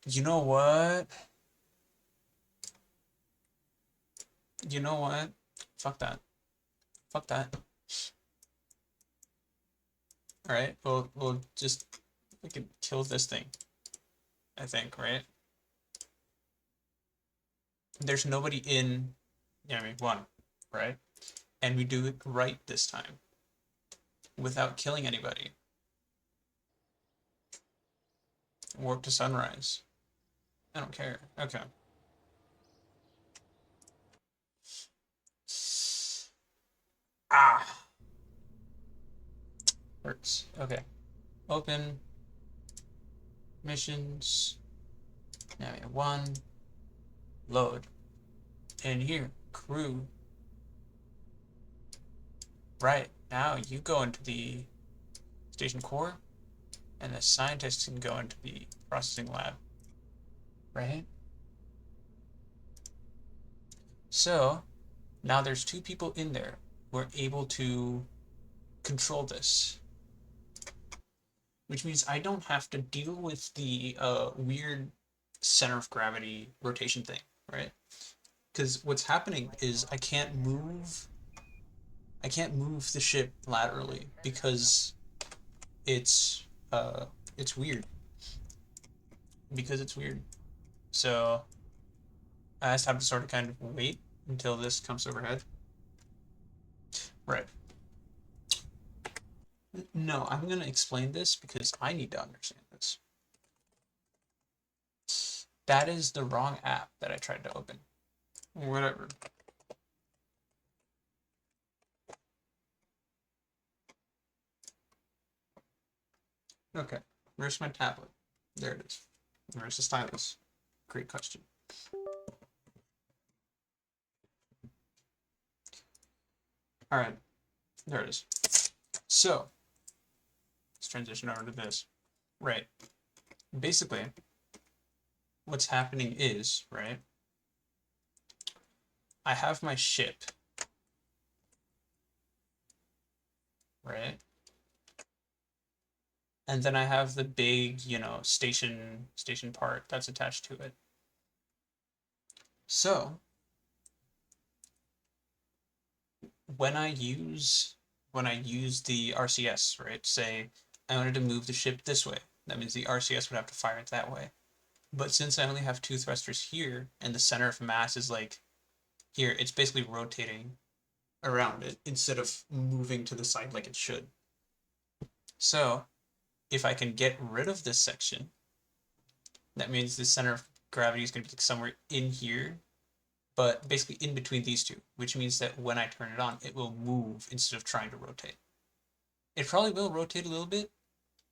You know what? You know what? Fuck that. Fuck that. Alright, we'll just we can kill this thing. I think, right? There's nobody in one, right? And we do it right this time. Without killing anybody. Warp to sunrise. I don't care. Okay. Ah! Hurts. Okay. Open. Missions. Now we have 1. Load. And here. Crew. Right. Now you go into the station core. And the scientists can go into the processing lab. Right? So, now there's 2 people in there. We're able to control this. Which means I don't have to deal with the weird center of gravity rotation thing, right? Because what's happening is I can't move the ship laterally because it's weird. Because it's weird. So I just have to sort of kind of wait until this comes overhead. Right. No, I'm going to explain this because I need to understand this. That is the wrong app that I tried to open. Whatever. Okay, where's my tablet? There it is. Where's the stylus? Great question. All right, there it is. So, let's transition over to this. Right. Basically, what's happening is, right, I have my ship, right? And then I have the big, station part that's attached to it. So, when I use the RCS, right, say I wanted to move the ship this way, that means the RCS would have to fire it that way. But since I only have 2 thrusters here, and the center of mass is like here, it's basically rotating around it instead of moving to the side like it should. So, if I can get rid of this section, that means the center of gravity is going to be somewhere in here, but basically in between these two, which means that when I turn it on, it will move instead of trying to rotate. It probably will rotate a little bit,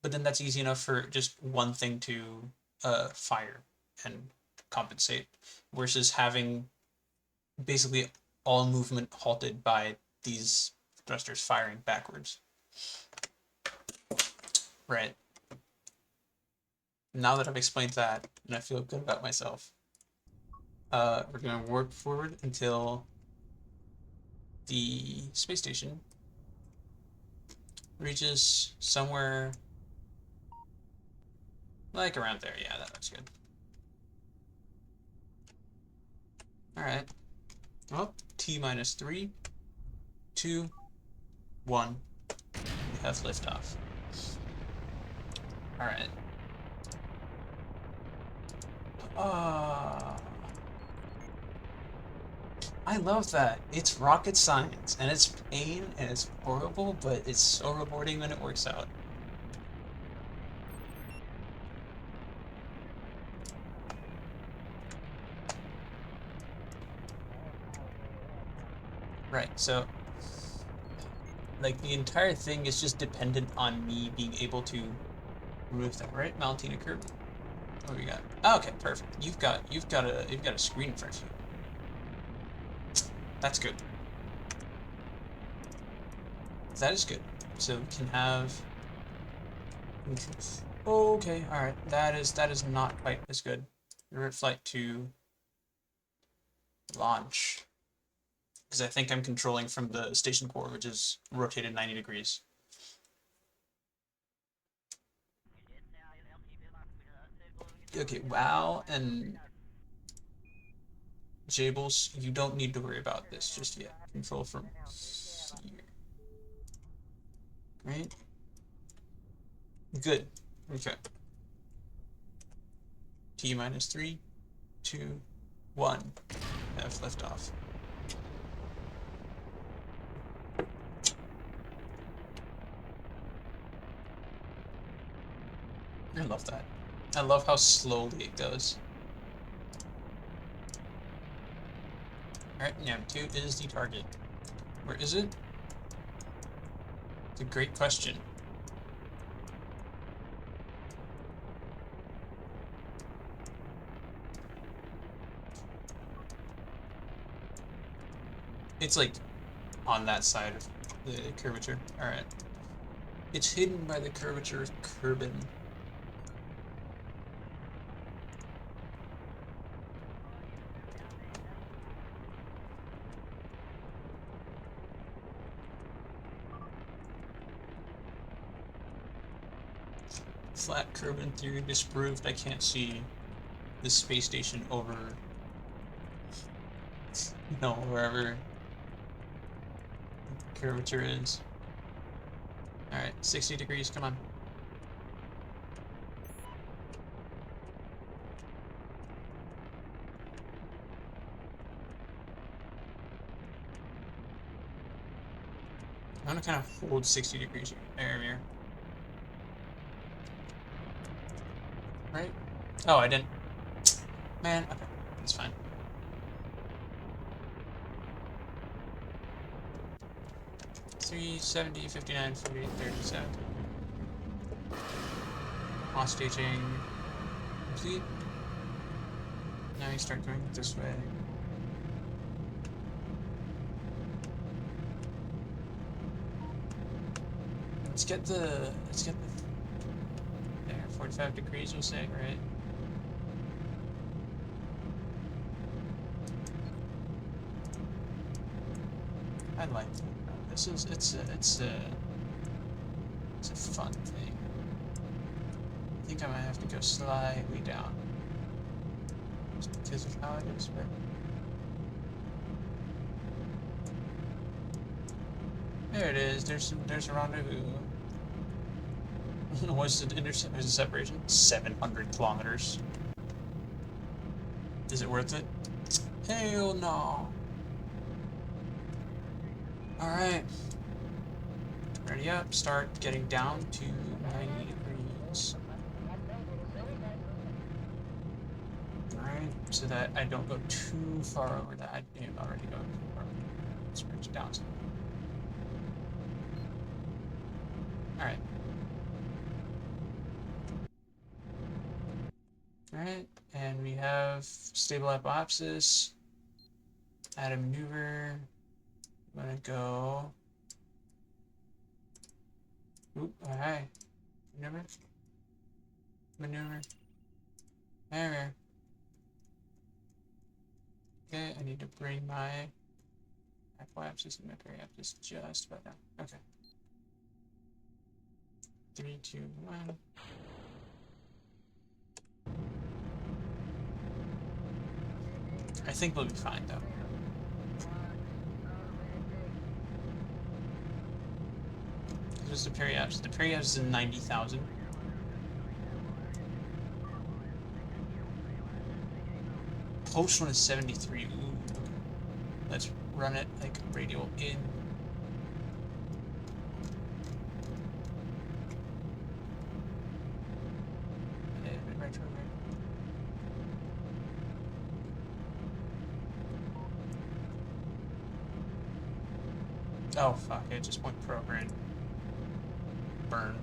but then that's easy enough for just one thing to fire and compensate, versus having basically all movement halted by these thrusters firing backwards. Right. Now that I've explained that, and I feel good about myself, we're going to work forward until the space station reaches somewhere like around there. Yeah, that looks good. Alright. Well, T minus 3, 2, 1. We have liftoff. Alright. I love that. It's rocket science, and it's pain, and it's horrible, but it's so rewarding when it works out. Right, so like the entire thing is just dependent on me being able to remove that, right? Valentina Kerbal. What do we got? Oh, okay, perfect. You've got a screen in front of you. That's good. That is good. So we can have. Oh, okay, all right. That is not quite as good. Revert flight to launch, because I think I'm controlling from the station core, which is rotated 90 degrees. Okay, WoW and Jables, you don't need to worry about this just yet. Control from here. Right? Good. Okay. T minus 3, 2, 1. Have liftoff. I love that. I love how slowly it goes. Alright, nav 2 is the target. Where is it? It's a great question. It's like on that side of the curvature. Alright. It's hidden by the curvature of Kerbal. Flat Kerbal theory disproved. I can't see the space station over, wherever curvature is. Alright, 60 degrees, come on. I'm gonna kind of hold 60 degrees here. Right? Oh, I didn't. Man, okay, that's fine. Three 70, 59, 48, 37. Off staging complete. Now you start going this way. Let's get the there, 45 degrees we'll say, right? I like that. This is it's a fun thing. I think I might have to go slightly down. Just because of how it is, but there it is. There's a rendezvous. What's the separation? 700 kilometers. Is it worth it? Hell no. Alright. Ready up. Start getting down to 90 degrees. Alright, so that I don't go too far over that. I am already going too far. Let's bring it down. Alright. Alright, and we have stable hypoapsis. Add a maneuver. I'm gonna go. Oop, alright. Maneuver. Maneuver. There. Okay, I need to bring my hypoapsis and my periapsis just about down. Okay. 3, 2, 1. I think we'll be fine though. What's the periapsis? The periapsis is in 90,000. Post one is 73. Ooh. Let's run it like radial in. And retrograde. Oh fuck, I just went program. Burn.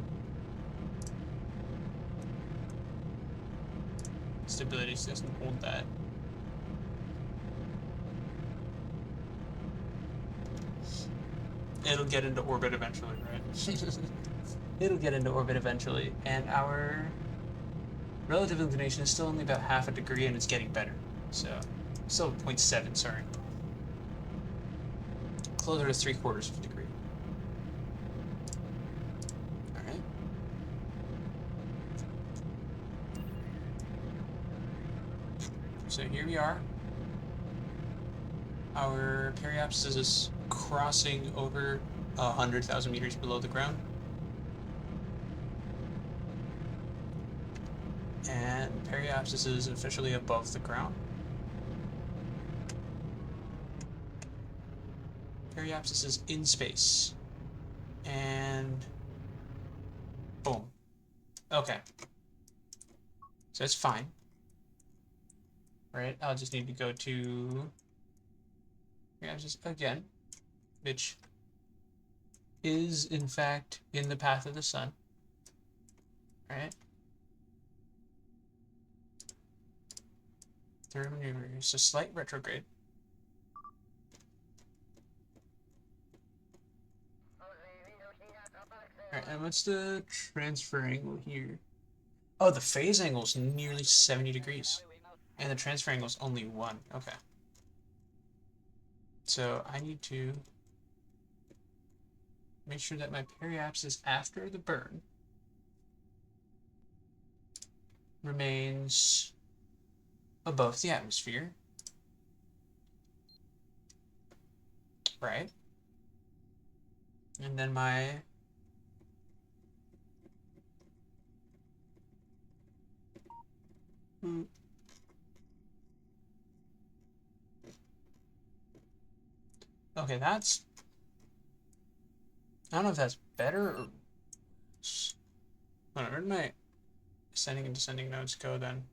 Stability doesn't hold that. it'll get into orbit eventually, right? It'll get into orbit eventually, and our relative inclination is still only about half a degree, and it's getting better. So, still 0.7, sorry. Closer to 3/4 of a degree. Alright. So here we are. Our periapsis is crossing over 100,000 meters below the ground. And periapsis is officially above the ground. Periapsis is in space. And boom. Okay. So that's fine. Right, I'll just need to go to periapsis again, which is in fact in the path of the sun. Right? Third maneuver, it's a slight retrograde. Alright, and what's the transfer angle here? Oh, the phase angle is nearly 70 degrees. And the transfer angle is only 1. Okay. So I need to make sure that my periapsis after the burn remains above the atmosphere. Right? And then my okay, that's I don't know if that's better or worse. Where did my ascending and descending nodes go then?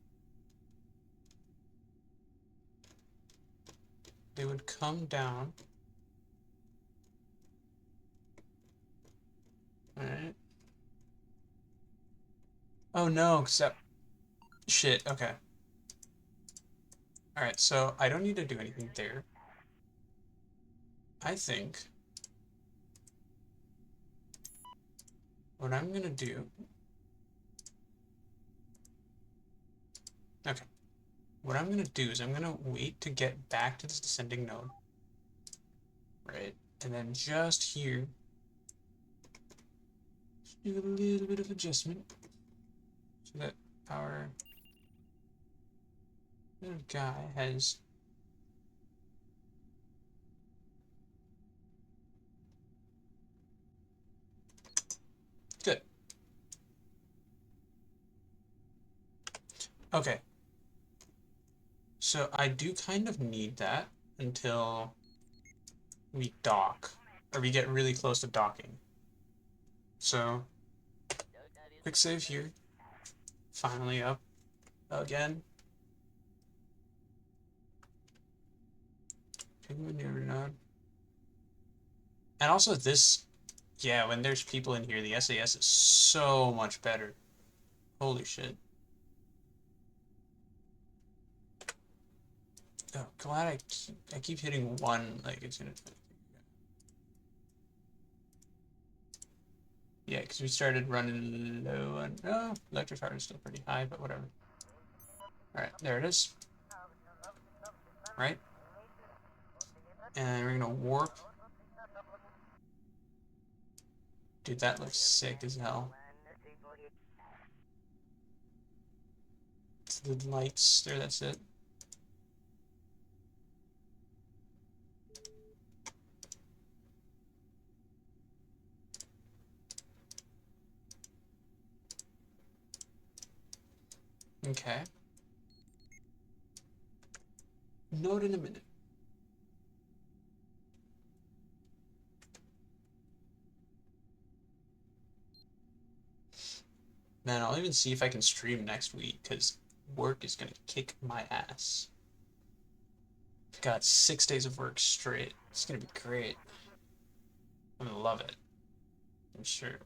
They would come down. Alright. Oh no, except shit, okay. Alright, so I don't need to do anything there. I think what I'm gonna do. Okay. What I'm gonna do is I'm gonna wait to get back to this descending node. Right? And then just here, just do a little bit of adjustment so that our little guy has good. Okay. So I do kind of need that until we dock, or we get really close to docking. So, quick save here. Finally up again. Maneuver node. And also this, yeah, when there's people in here, the SAS is so much better. Holy shit. Oh, glad I keep hitting one, like it's gonna. Yeah, because we started running low and electric power is still pretty high, but whatever. Alright, there it is. Right? And we're gonna warp. Dude, that looks sick as hell. It's the lights there, that's it. Okay. Note in a minute. Man, I'll even see if I can stream next week, because work is gonna kick my ass. Got 6 days of work straight. It's gonna be great. I'm gonna love it. I'm sure.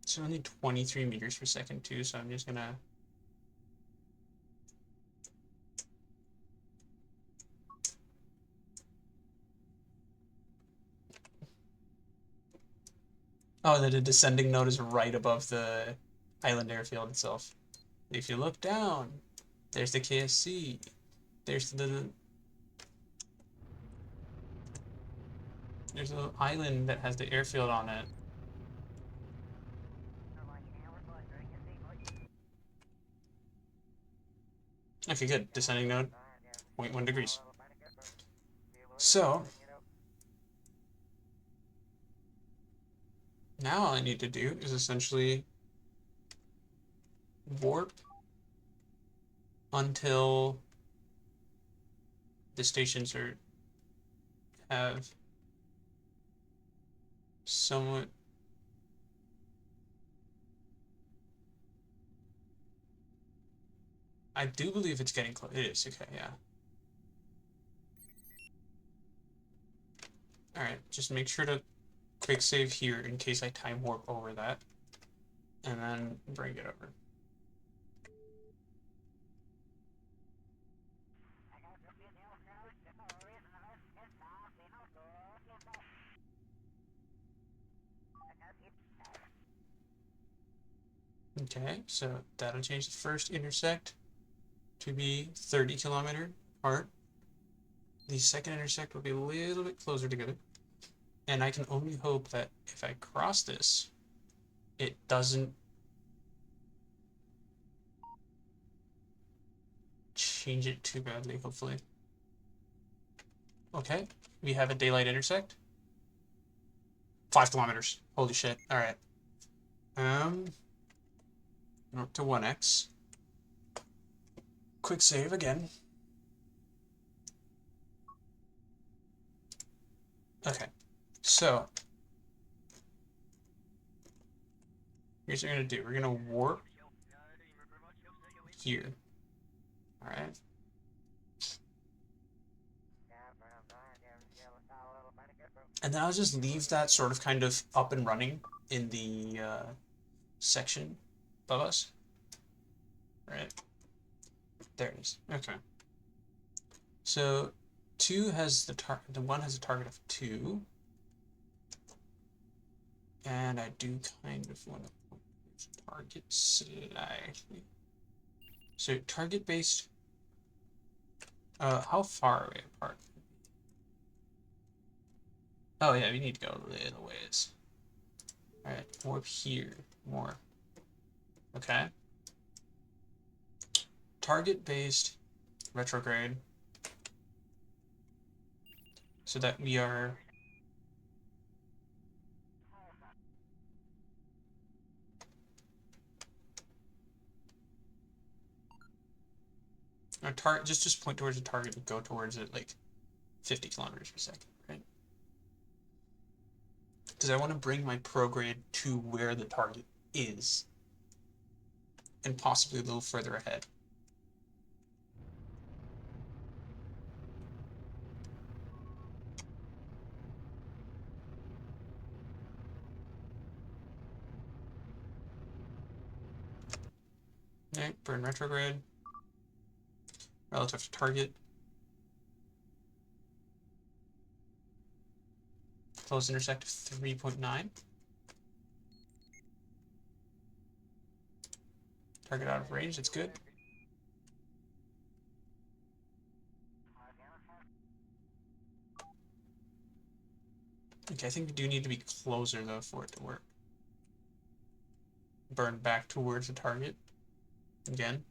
It's only 23 meters per second too, so I'm just gonna Oh, the descending node is right above the island airfield itself. If you look down, there's the KSC. There's there's a little island that has the airfield on it. Okay, good. Descending node, 0.1 degrees. So now all I need to do is essentially warp until the stations have somewhat. I do believe it's getting close. It is, okay, yeah. Alright, just make sure to quick save here in case I time warp over that. And then bring it over. Okay, so that'll change the first intersect to be 30-kilometer apart. The second intersect will be a little bit closer together. And I can only hope that if I cross this, it doesn't change it too badly, hopefully. Okay, we have a daylight intersect. 5 kilometers. Holy shit. Alright. Up to 1x. Quick save again. Okay, so here's what we're gonna do. We're gonna warp here. Alright. And then I'll just leave that sort of kind of up and running in the section above us. Right. There it is. Okay. So 2 has the 1 has a target of 2. And I do kind of want to target slightly. So target based. How far away apart? Oh yeah, we need to go a little ways. Alright, warp here more. Okay. Target based retrograde. So that we are our target just point towards the target and go towards it like 50 kilometers per second, right? Because I want to bring my prograde to where the target is. And possibly a little further ahead. Alright, burn retrograde. Relative to target. Close intersect of 3.9. Target out of range, that's good. Okay, I think we do need to be closer though for it to work. Burn back towards the target. Again.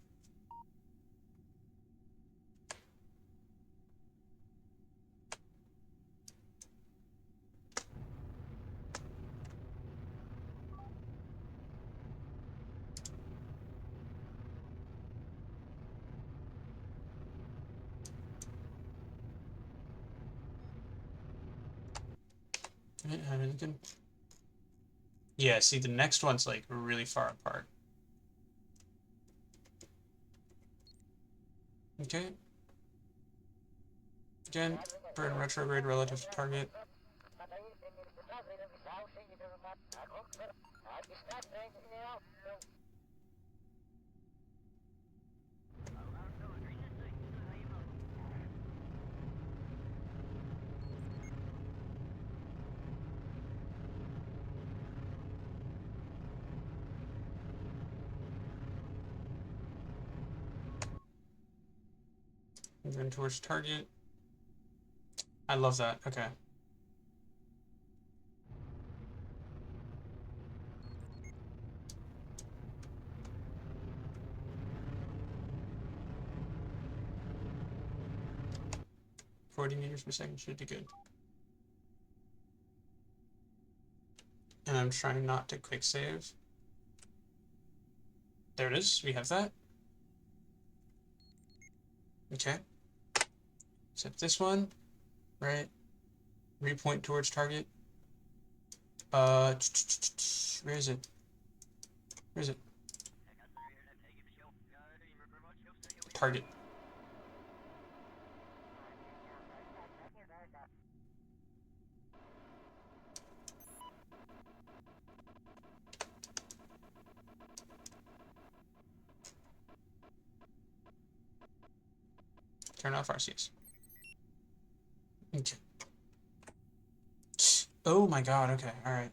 Yeah, see, the next one's like really far apart. Okay. Again, burn retrograde relative to target. Moving towards target. I love that. Okay. %, should be good. And I'm trying not to quick save. There it is. We have that. Okay. Except this one, right? Repoint towards target. Where is it? Where is it? Target. Turn off RCS. Okay. Oh my god, okay, alright.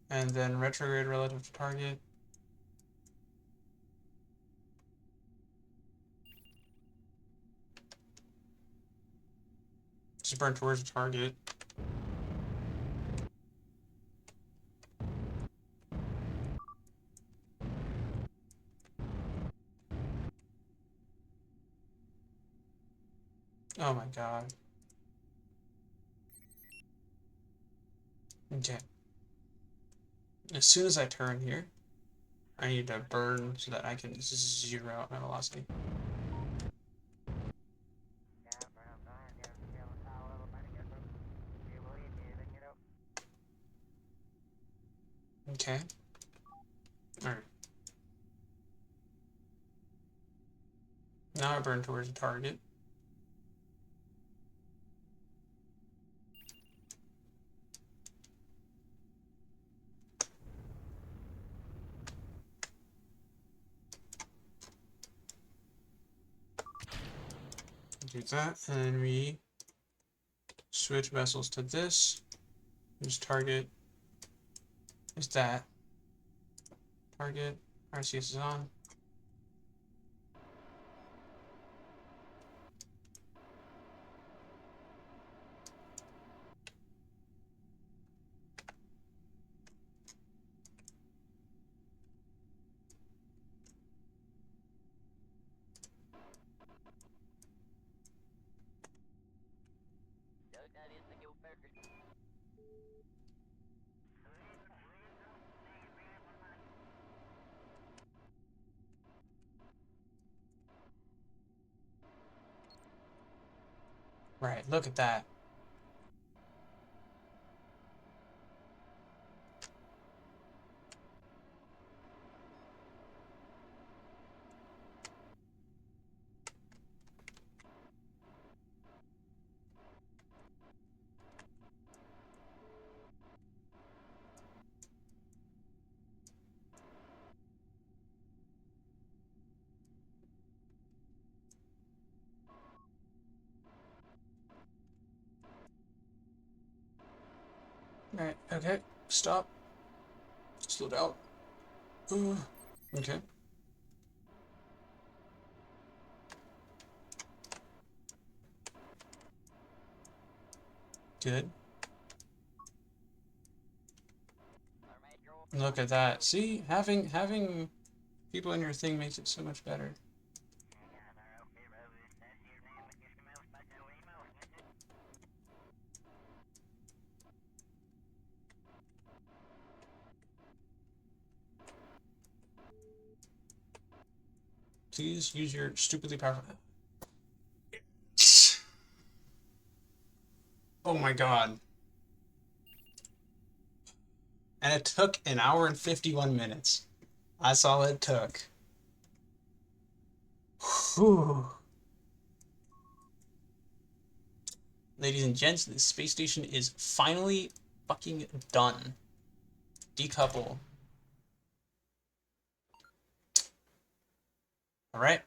And then retrograde relative to target. Just burn towards the target. Oh my god. Okay. As soon as I turn here, I need to burn so that I can zero out my velocity. Okay. Alright. Now I burn towards the target. Do that, and then we switch vessels to this. Whose target is that? Target. RCS is on. Right, look at that. Right, okay. Stop. Slow down. Okay. Good. Look at that. See, having people in your thing makes it so much better. Please use your stupidly powerful. Oh my god. And it took an hour and 51 minutes. That's all it took. Whew. Ladies and gents, the space station is finally fucking done. Decouple. Alright.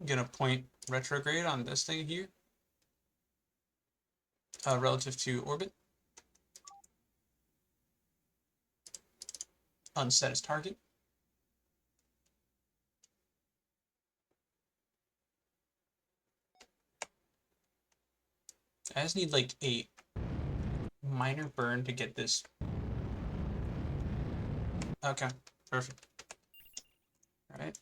I'm gonna point retrograde on this thing here. Relative to orbit. Unset as target. I just need like a minor burn to get this. Okay, perfect. All right.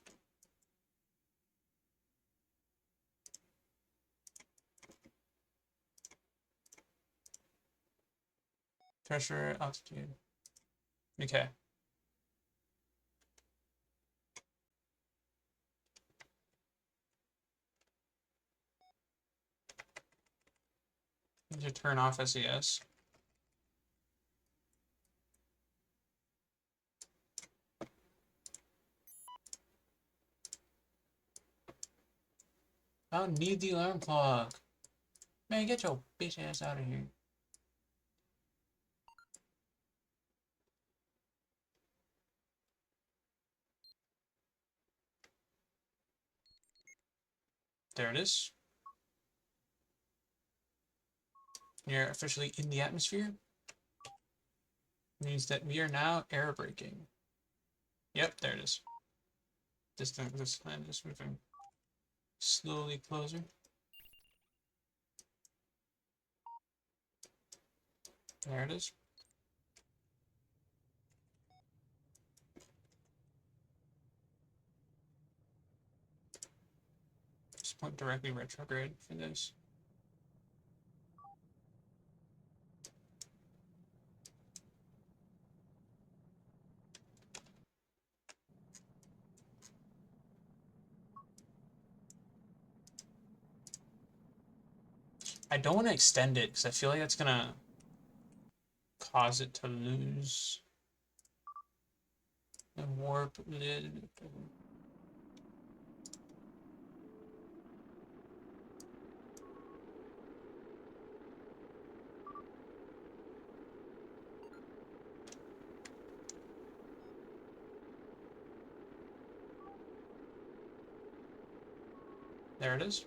Pressure, altitude. Okay. Need to turn off SES. I don't need the alarm clock. Man, get your bitch ass out of here. There it is. You're officially in the atmosphere. Means that we are now air braking. Yep, there it is. This time just moving slowly closer. There it is. Just point directly retrograde for this. I don't want to extend it because I feel like that's gonna cause it to lose the warp. There it is.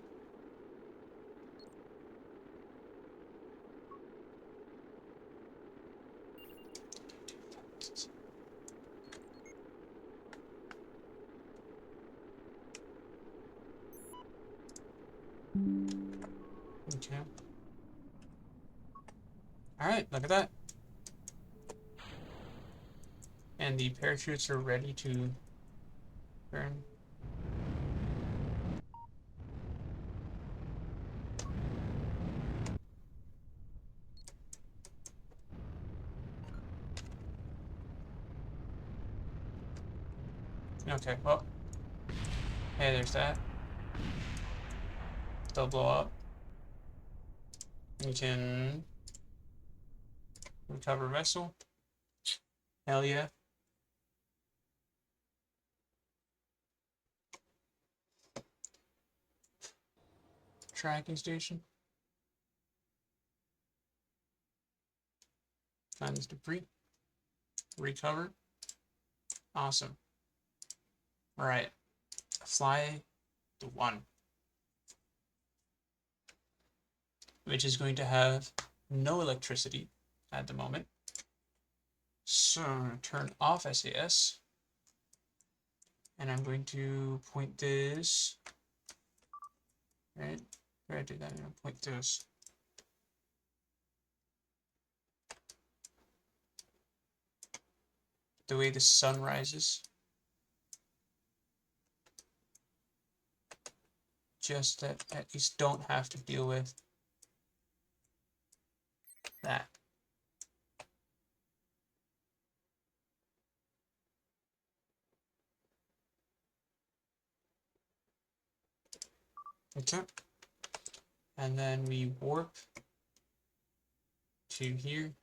Okay. Alright, look at that. And the parachutes are ready to burn. Okay, well. Hey, there's that. They'll blow up. You can recover vessel. Hell yeah. Tracking station. Find this debris. Recover. Awesome. Alright. Fly to 1. Which is going to have no electricity at the moment. So I'm going to turn off SAS. And I'm going to point this. Right? Where I do that, I'm going to point this. The way the sun rises. Just that at least don't have to deal with that. Okay. And then we warp to here.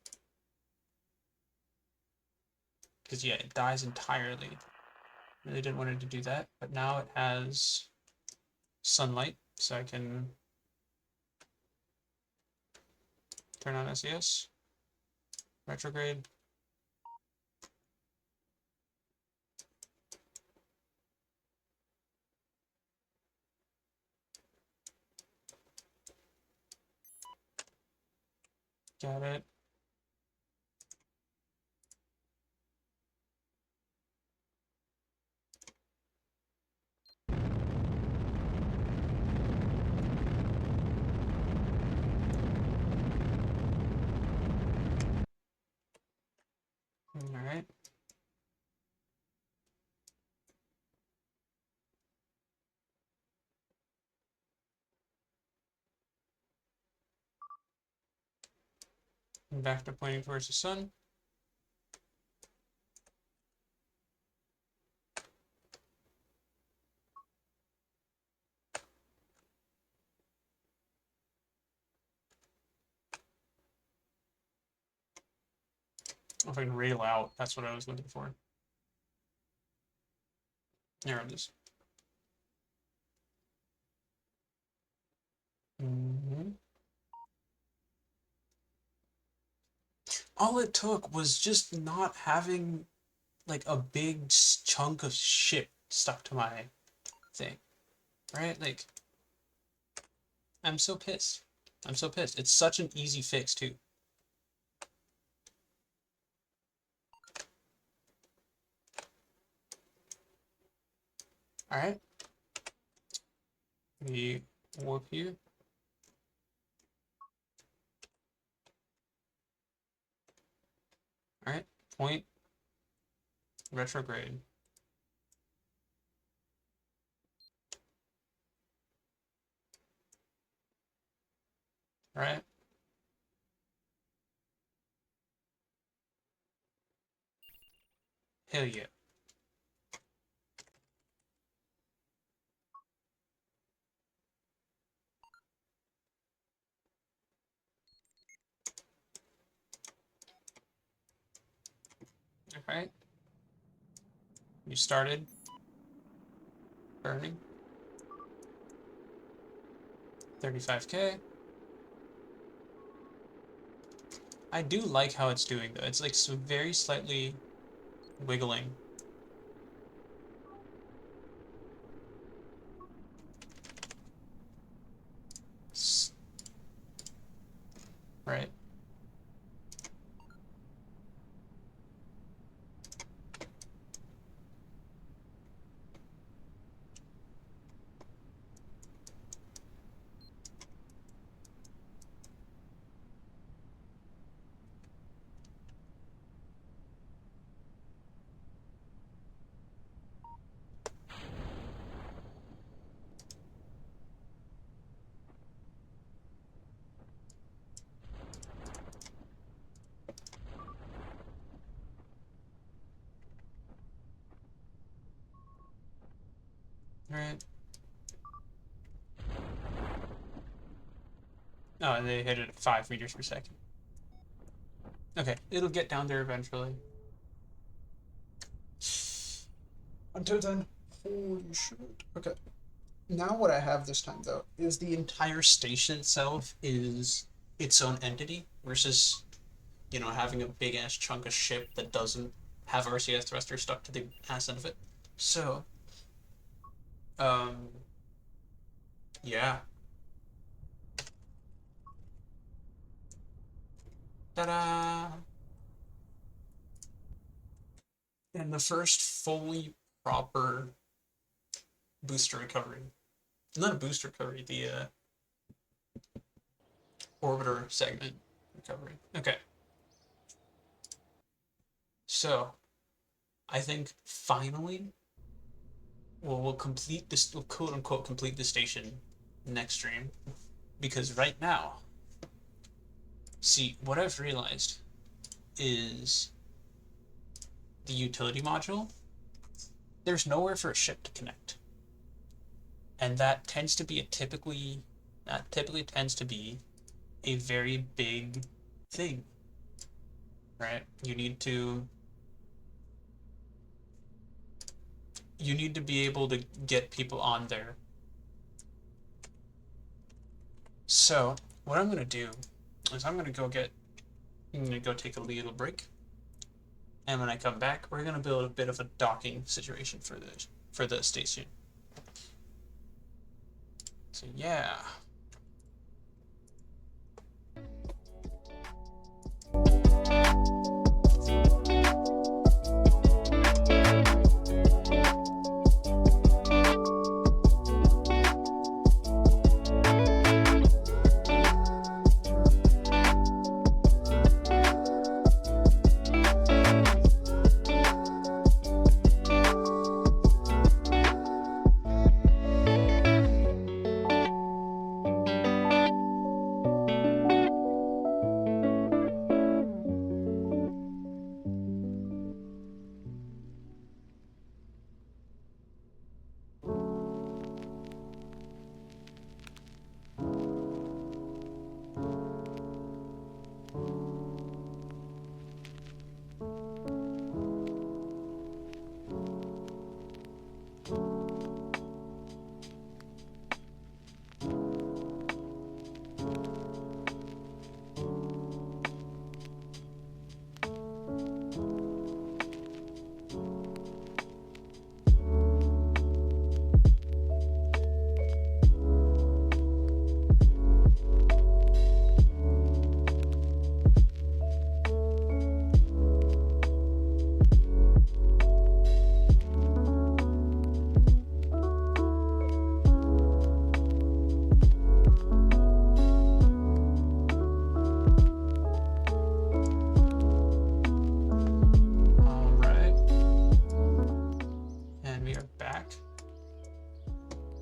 Because yeah, it dies entirely. Really didn't want it to do that, but now it has sunlight, so I can turn on SES, retrograde. Got it. And back to pointing towards the sun. If I can rail out, that's what I was looking for. There it is. All it took was just not having like a big chunk of shit stuck to my thing, right? Like, I'm so pissed. I'm so pissed. It's such an easy fix too. All right. We warp here. All right. Point. Retrograde. All right. Hell yeah. Okay. You started burning. 35K. I do like how it's doing though. It's like so very slightly wiggling. Right. Right. Oh, and they hit it at 5 meters per second. Okay, it'll get down there eventually. Until then, holy shit. Okay. Now what I have this time though is the entire station itself is its own entity versus, you know, having a big ass chunk of ship that doesn't have RCS thruster stuck to the ass end of it. So, um, yeah. Ta-da! And the first fully proper booster recovery. Not a booster recovery, the orbiter segment recovery. Okay. So, I think finally we'll complete this, we'll quote unquote complete the station next stream. Because right now, see, what I've realized is the utility module, there's nowhere for a ship to connect. And that tends to be that typically tends to be a very big thing, right? You need to be able to get people on there. So what I'm gonna do is I'm gonna go take a little break, and when I come back, we're gonna build a bit of a docking situation for the station. So yeah.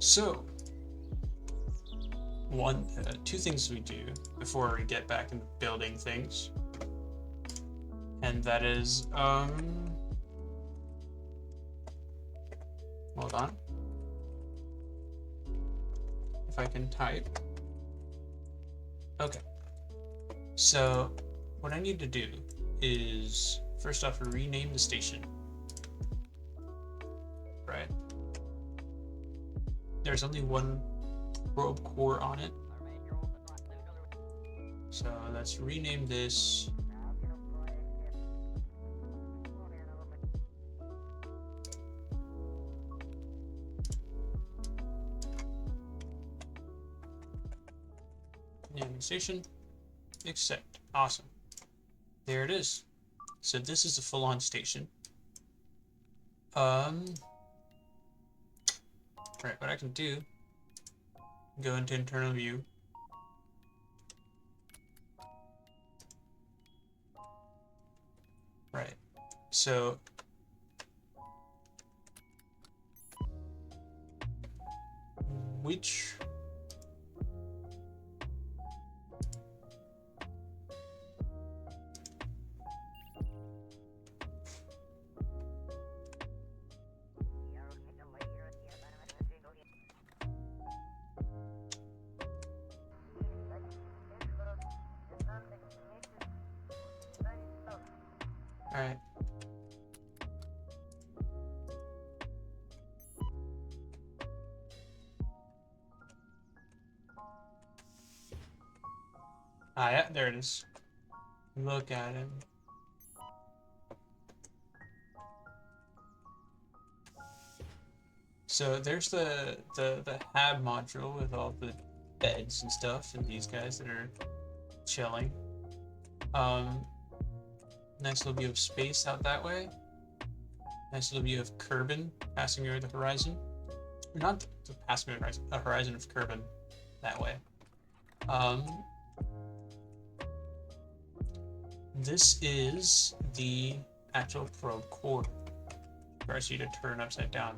So, two things we do before we get back into building things, and that is, hold on. If I can type. Okay. So, what I need to do is, first off, rename the station. Right. There's only one probe core on it. So let's rename this. Name station. Accept. Awesome. There it is. So this is a full-on station. Right, what I can do, go into internal view. Right, so which Alright. Ah, yeah, there it is. Look at him. So there's the hab module with all the beds and stuff, and these guys that are chilling. Nice little view of space out that way. Nice little view of Kerbin passing over the horizon. Not the passing over the horizon, a horizon of Kerbin that way. This is the actual probe core. Requires you to turn upside down.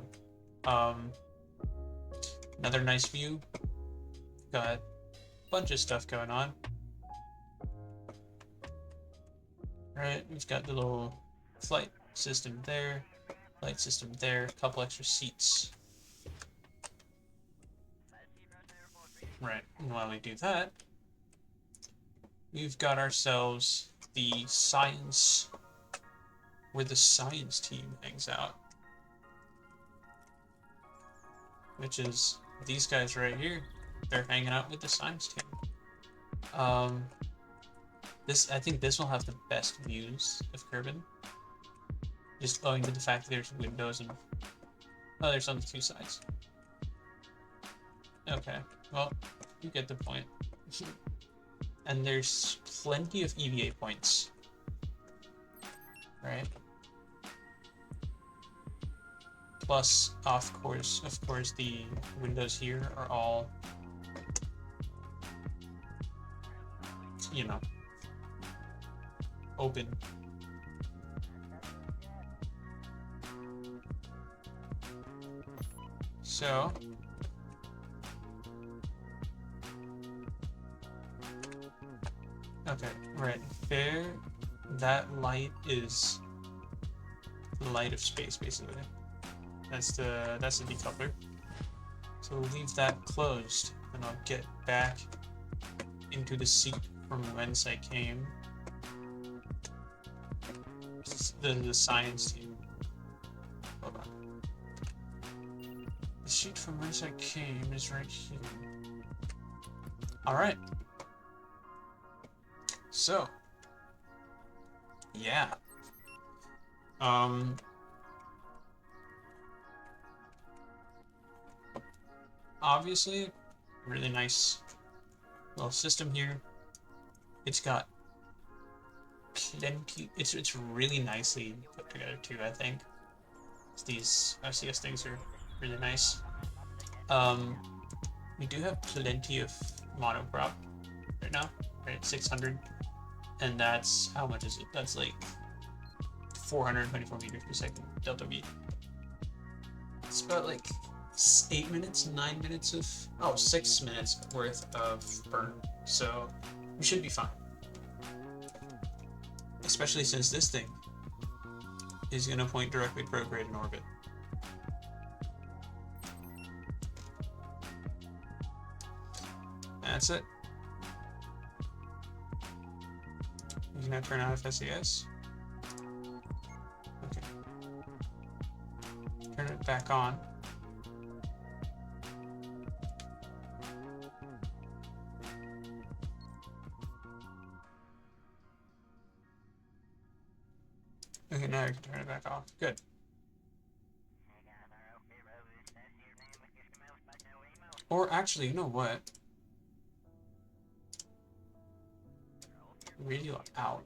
Another nice view. Got a bunch of stuff going on. Right, we've got the little flight system there, light system there, a couple extra seats. Right, and while we do that, we've got ourselves the science, where the science team hangs out. Which is these guys right here. They're hanging out with the science team. I think this will have the best views of Kerbin. Just owing to the fact that there's windows and there's on the two sides. Okay, well, you get the point. And there's plenty of EVA points. Right? Plus, of course, the windows here are all, you know, open. So, okay, right there, that light is the light of space, basically. That's the decoupler. So we'll leave that closed, and I'll get back into the seat from whence I came. The science team. Hold on. The seat from whence I came is right here. Alright. So. Yeah. Obviously, really nice little system here. It's got plenty. It's really nicely put together too. I think these RCS things are really nice. We do have plenty of monoprop right now, right? 600, and that's how much is it? That's like 424 meters per second delta V. It's about like 8 minutes, 9 minutes of, oh, 6 minutes worth of burn. So we should be fine. Especially since this thing is going to point directly prograde in orbit. That's it. You can now turn out FSES. Okay. Turn it back on. Okay, now you can turn it back off. Good. Or actually, you know what? Radio out.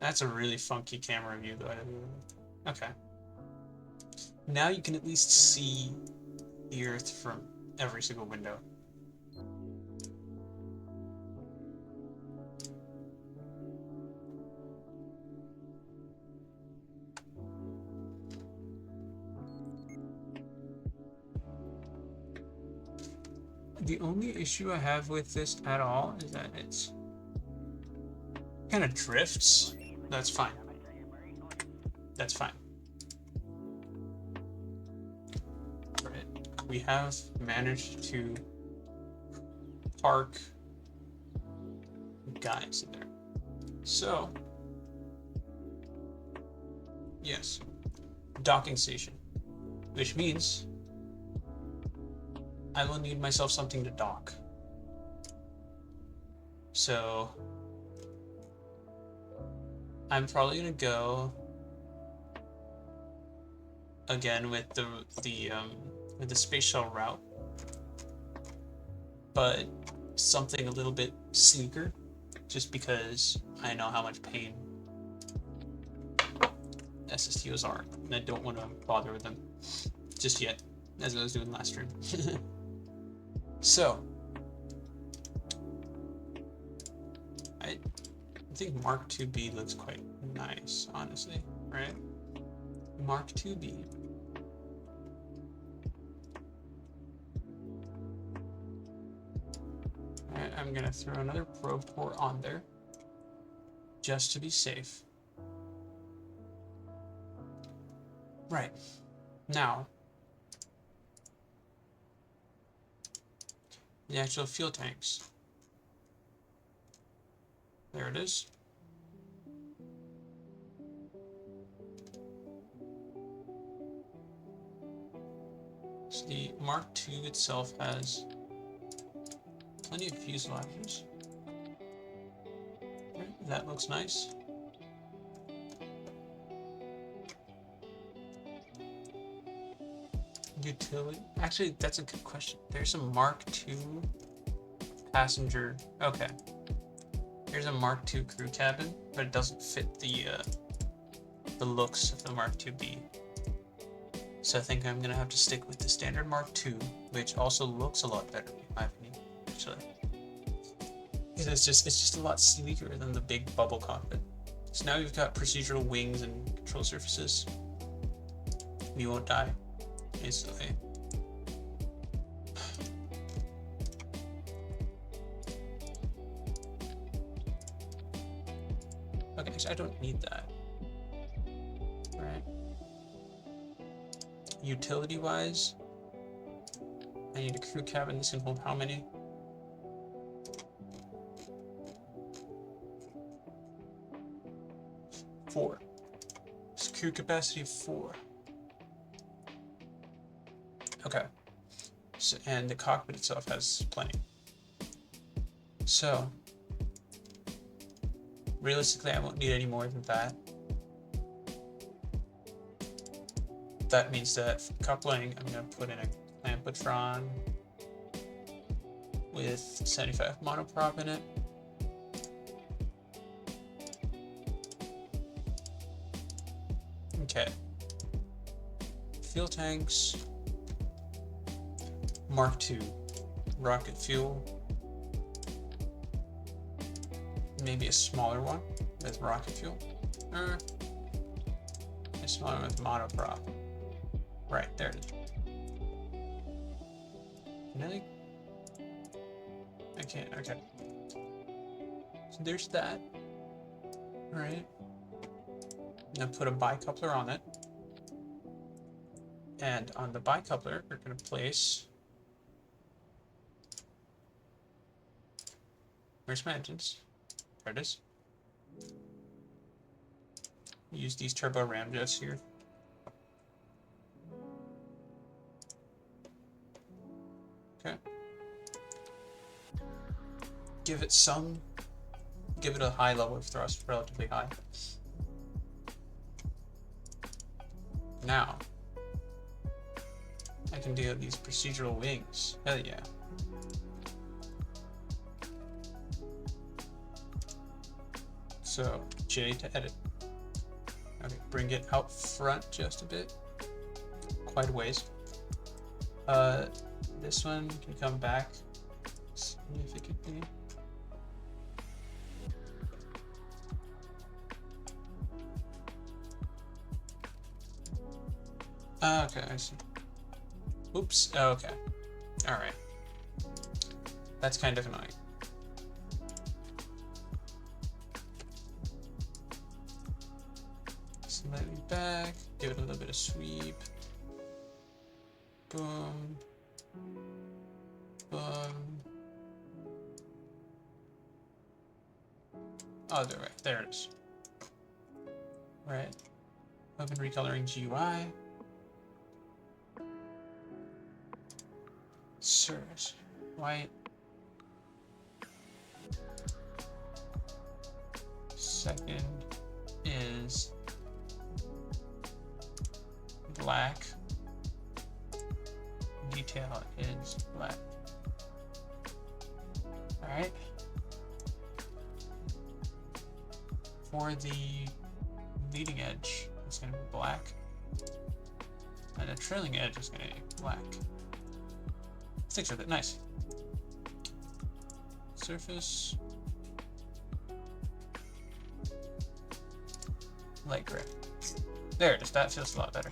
That's a really funky camera view, though. Okay. Now you can at least see the Earth from every single window. The only issue I have with this at all is that it's kind of drifts. That's fine. That's fine. Right. We have managed to park guys in there. So, yes, docking station, which means I will need myself something to dock. So I'm probably gonna go again with the space shuttle route, but something a little bit sleeker, just because I know how much pain SSTOs are, and I don't want to bother with them just yet, as I was doing last stream. So, I think Mark 2B looks quite nice, honestly, right? Mark 2B. Alright, I'm gonna throw another probe port on there, just to be safe. Right, now, the actual fuel tanks. There it is. So the Mark II itself has plenty of fuselages. Right, that looks nice. Utility. Actually, that's a good question. There's a Mark II passenger. Okay. Here's a Mark II crew cabin, but it doesn't fit the looks of the Mark IIB. So I think I'm gonna have to stick with the standard Mark II, which also looks a lot better, in my opinion, actually. Because it's just a lot sleeker than the big bubble cockpit. So now we've got procedural wings and control surfaces. We won't die instantly. Okay, actually I don't need that. Alright. Utility wise, I need a crew cabin. This can hold how many? Four. It's crew capacity of 4. Okay. So, and the cockpit itself has plenty. So, realistically, I won't need any more than that. That means that for coupling, I'm going to put in a Clampotron with 75 monoprop in it. Okay. Fuel tanks. Mark II. Rocket fuel. Maybe a smaller one with rocket fuel. Or a smaller one with monoprop. Right, there it is. Can I can't, okay. So there's that. Right. Now put a bicoupler on it. And on the bicoupler, we're going to place... Where's my engines? There it is. Use these turbo ramjets here. Okay. Give it a high level of thrust, relatively high. Now, I can do these procedural wings. Hell yeah. So, J to edit. Okay, bring it out front just a bit. Quite a ways. This one can come back significantly. Okay, I see. Oops, okay. Alright. That's kind of annoying. Slightly back, give it a little bit of sweep. Boom. Boom. Oh, there it is. Right. Open recoloring GUI. Service. White. Second is black. Detail is black. Alright. For the leading edge, it's going to be black. And the trailing edge is going to be black. Sticks with it, nice. Surface. Light gray. There it is, that feels a lot better.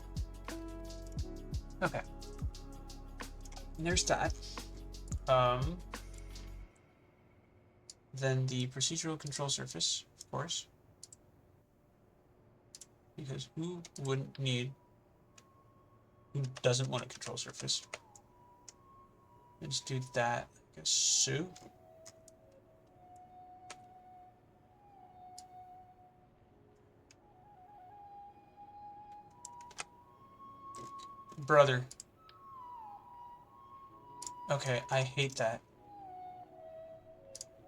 Okay. And there's that. Then the procedural control surface, of course. Because who doesn't want a control surface? Let's do that, I guess so. Brother. Okay, I hate that.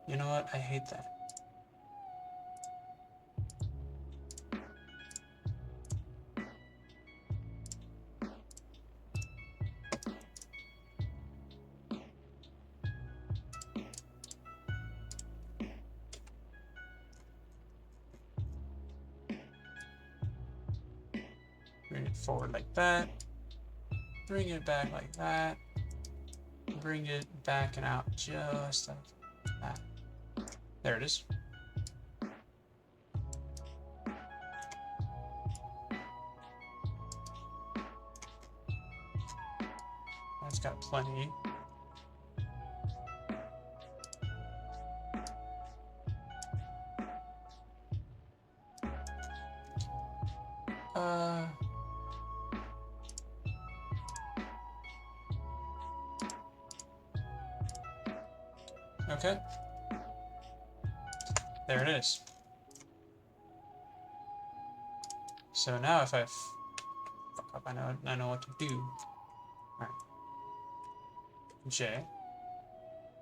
You know what? I hate that. Bring it forward like that. Bring it back like that. Bring it back and out just like that. There it is. That's got plenty. Okay. There it is. So now if I fuck up, I know what to do. Alright. J.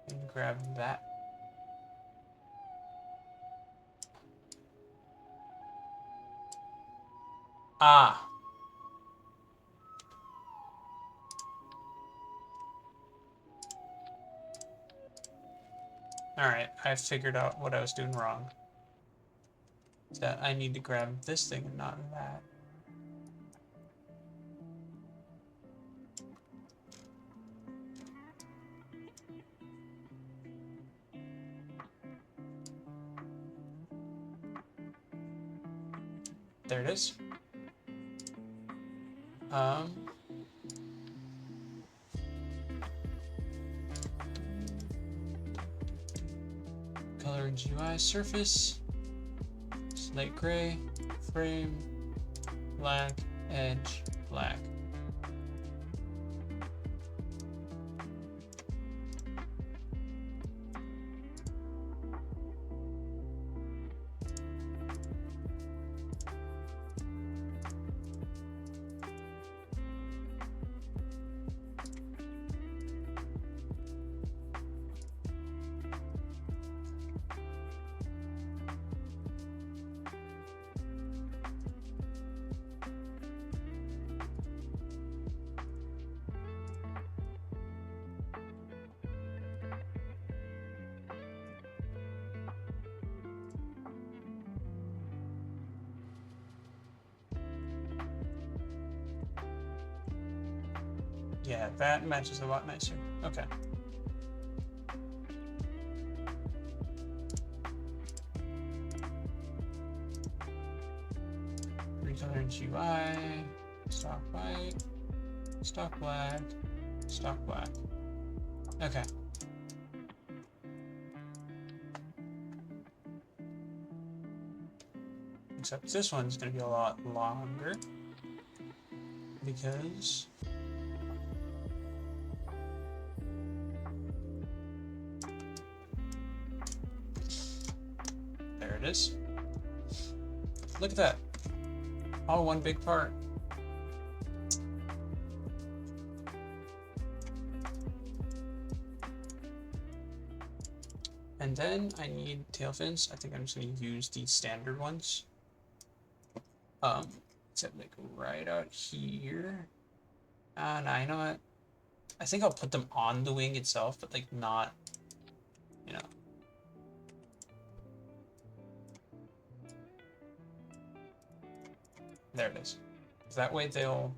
And grab that. Ah. Alright, I figured out what I was doing wrong. That I need to grab this thing and not that. There it is. Recolor in GUI. Surface, slate gray, frame, black, edge, black. Yeah, that matches a lot nicer. Okay. Recolor in GUI, stock white, stock black, stock black. Okay. Except this one's gonna be a lot longer because there it is. Look at that. All one big part. And then I need tail fins. I think I'm just gonna use the standard ones. Except like right out here. And I know what. I think I'll put them on the wing itself, but like not, you know. There it is. That way they'll.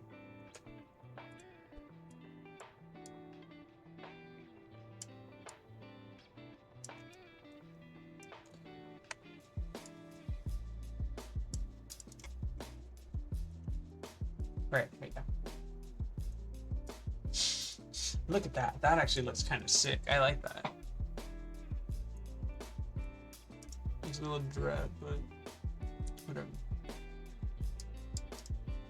Right, there you go. Look at that. That actually looks kind of sick. I like that. It's a little dread, but whatever.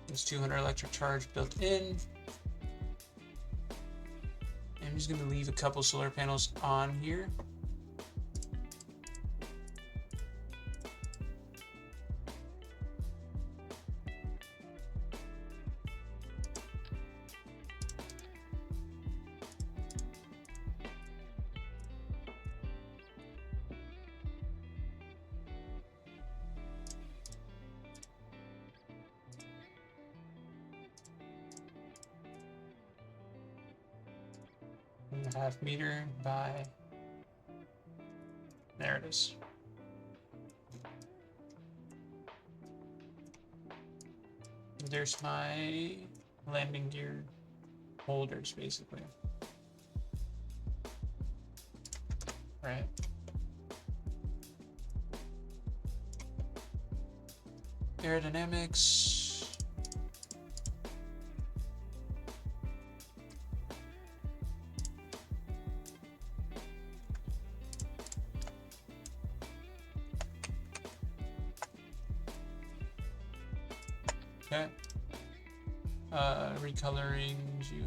There's 200 electric charge built in. I'm just gonna leave a couple solar panels on here. Half meter by, there it is. There's my landing gear holders, basically. Right. Aerodynamics. Okay. Recoloring GUI.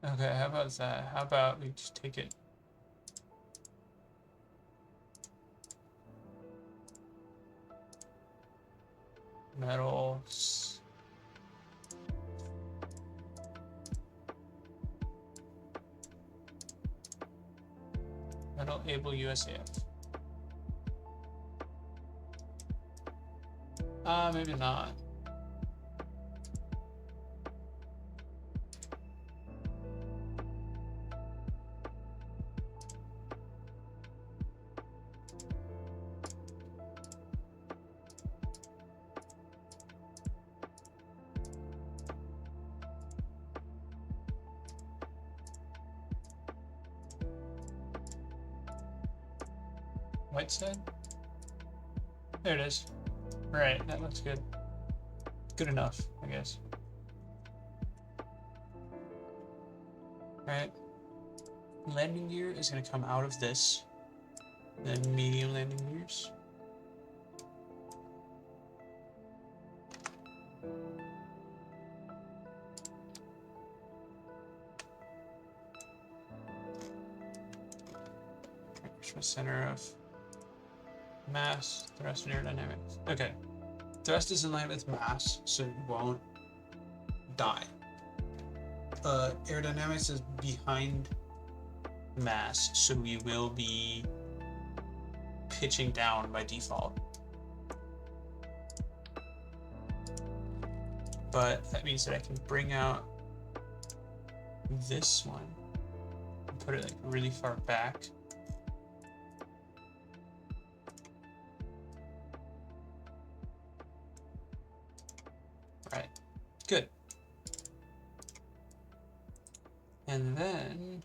Okay, how about that? How about we just take it? Metals. Metal able USAF. Maybe not. White side? There it is. Right, that looks good. Good enough, I guess. Alright. Landing gear is going to come out of this. Then medium landing gears. Here's my center of mass, thrust, and aerodynamics. Okay. Thrust is in line with mass, so you won't die. Aerodynamics is behind mass, so we will be pitching down by default. But that means that I can bring out this one and put it like really far back. Right, good. And then,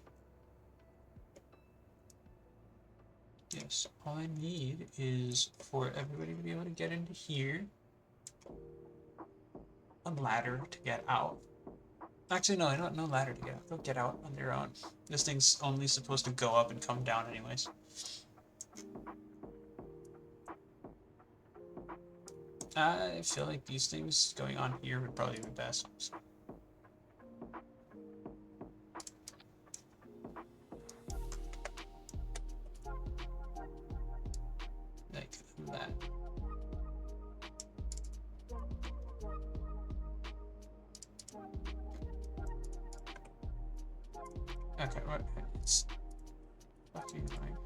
yes, all I need is for everybody to be able to get into here. A ladder to get out. Actually, no, I don't know ladder to get out. They'll get out on their own. This thing's only supposed to go up and come down anyways. I feel like these things going on here would probably be best. Like that. Okay, what? It's fucking annoying.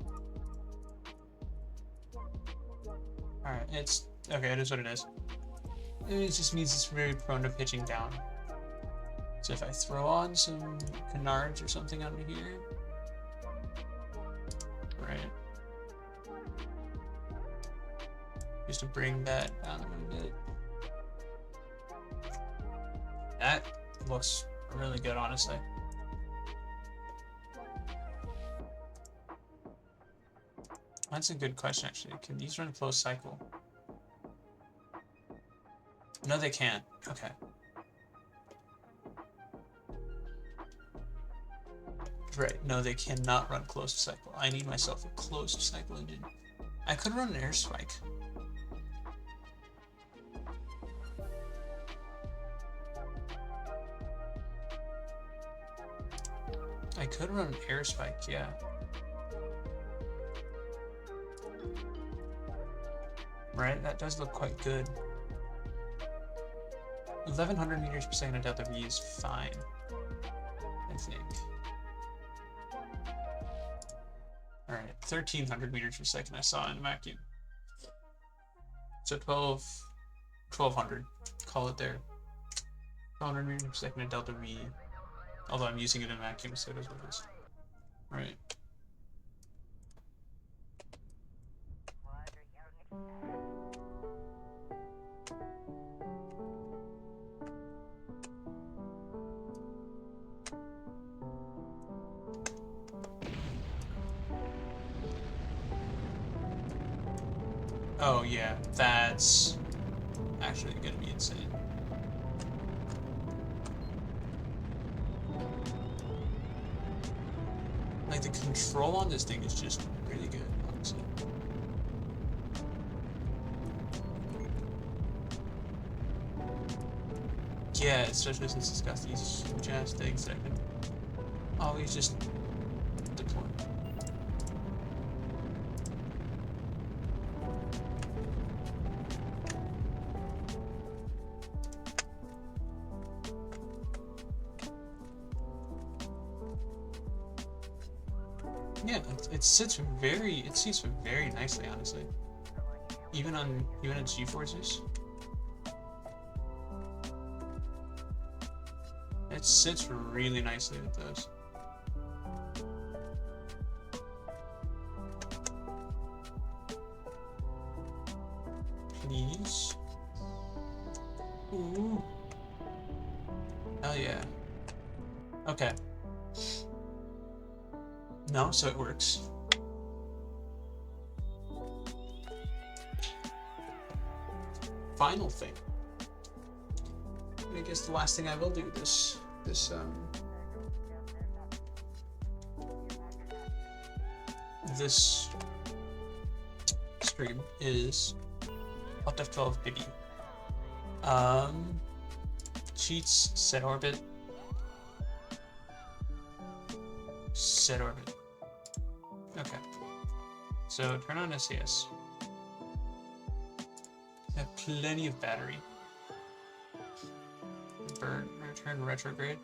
Alright, it's okay, it is what it is. It just means it's very prone to pitching down. So if I throw on some canards or something under here, right? Just to bring that down a little bit. That looks really good, honestly. That's a good question, actually. Can these run closed cycle? No, they can't. Okay. Right. No, they cannot run closed cycle. I need myself a closed cycle engine. I could run an air spike. I could run an air spike, yeah. Right, that does look quite good. 1100 meters per second at delta V is fine, I think. Alright, 1300 meters per second I saw in a vacuum. So 1200, call it there. 1200 meters per second at delta V. Although I'm using it in a vacuum, so it is what it is. Right. Oh yeah, that's actually gonna be insane. Like the control on this thing is just really good, honestly. Yeah, especially since it's got these huge ass things that I can always just deploy. Yeah, it seats very nicely, honestly. Even on G-forces. It sits really nicely with those. Please. Ooh. Hell yeah. Okay. No, so it works. final thing. I guess the last thing I will do this stream is Alt F12 baby. Cheats, set orbit. Set orbit. Okay. So turn on SAS. Have plenty of battery. Burn, return retrograde.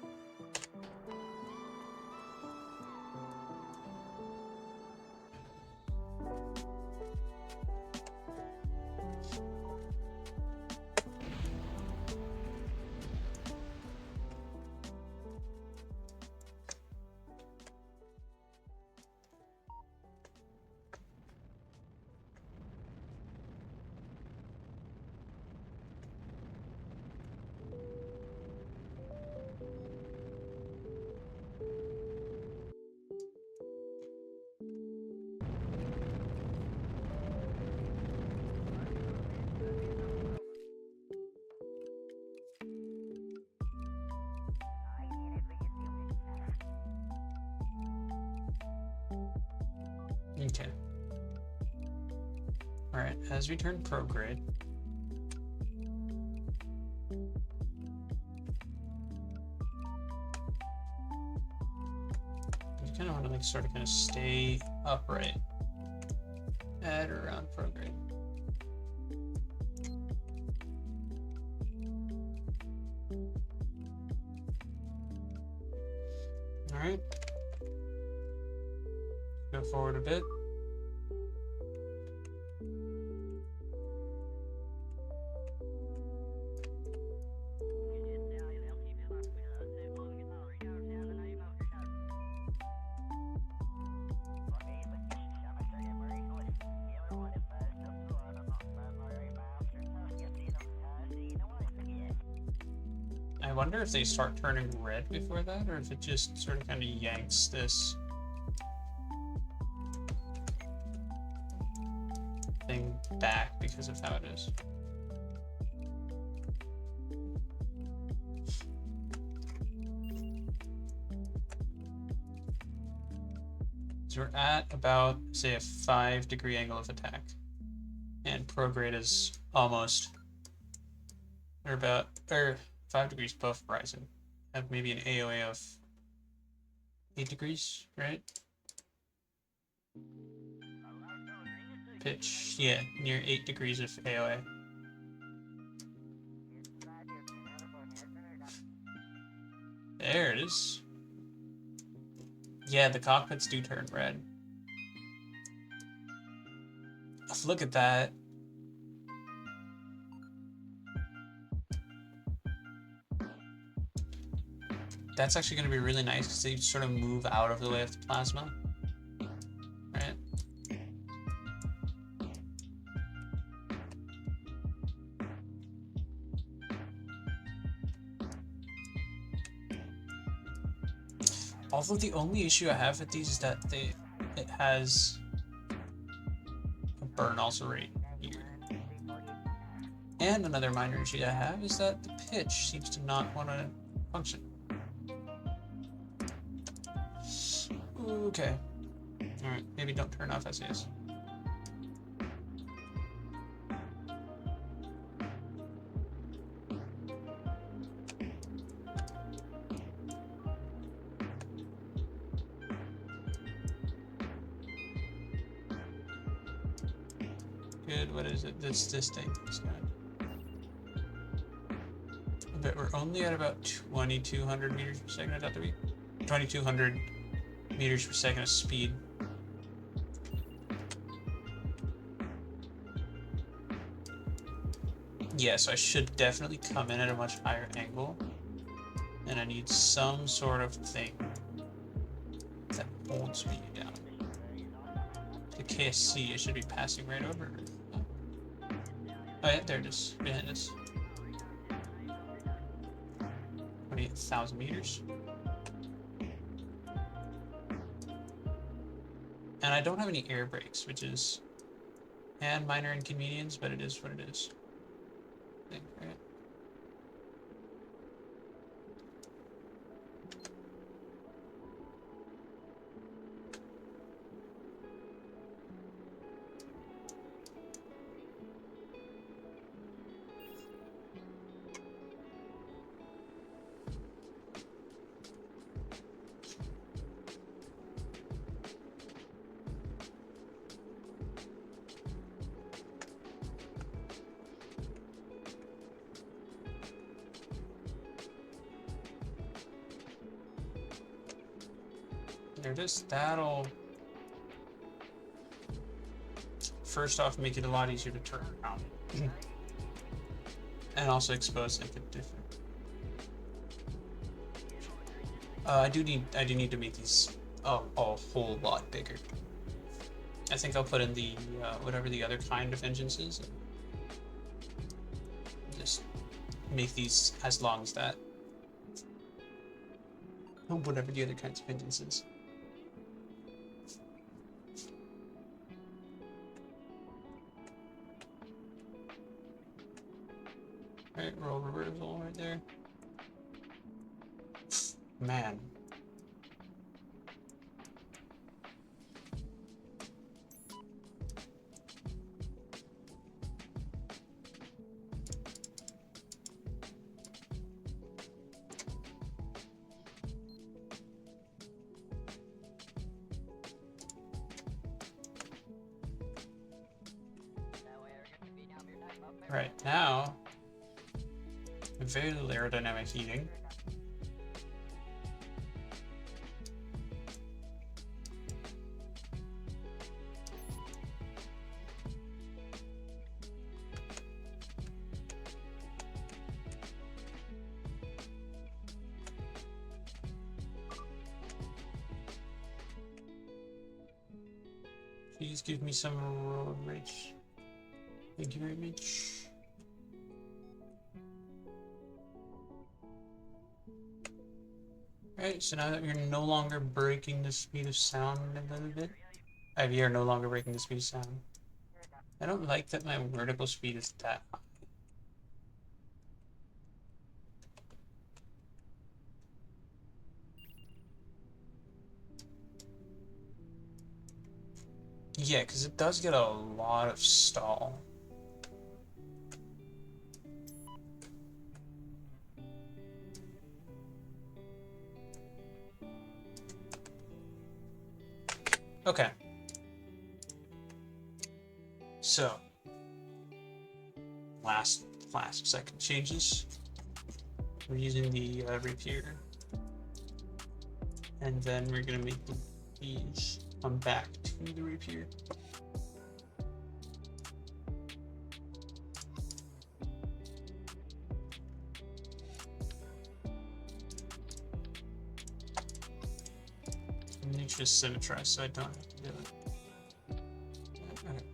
Okay. Alright, as we turn prograde, you kind of want to like sort of kind of stay upright at or around prograde. Alright. Go forward a bit. I wonder if they start turning red before that, or if it just sort of kind of yanks this thing back because of how it is. So we're at about, say, a 5-degree angle of attack, and prograde is almost, or about, or 5 degrees above horizon. Have maybe an AOA of 8 degrees, right? Pitch, yeah, near 8 degrees of AOA. There it is. Yeah, the cockpits do turn red. Look at that. That's actually going to be really nice because they sort of move out of the way of the plasma. Right? Although the only issue I have with these is that it has a burn also rate here. And another minor issue I have is that the pitch seems to not want to function. Okay. Alright, maybe don't turn off SAS. Good, what is it? This thing. But we're only at about 2,200 meters per second. I thought to be 2,200 meters per second of speed. Yeah, so I should definitely come in at a much higher angle. And I need some sort of thing that holds me down. The KSC, it should be passing right over. Oh yeah, there it is, behind us. 28,000 meters. And I don't have any air brakes, which is and minor inconvenience, but it is what it is. think, right? There it is. That'll first off make it a lot easier to turn around. And also expose like a different. I do need to make these a whole lot bigger. I think I'll put in the whatever the other kind of engines is. Just make these as long as that. Whatever the other kinds of engines is. Right, roll reversal right there. Man. Right, now very little aerodynamic heating. Please give me some road rage. Thank you very much. Right, so now that you're no longer breaking the speed of sound a little bit. You're no longer breaking the speed of sound. I don't like that my vertical speed is that high. Yeah, because it does get a lot of stall. Okay. So, last second changes. We're using the rapier. And then we're going to make these come back to the rapier. And then just symmetrize so I don't have to do it. Okay.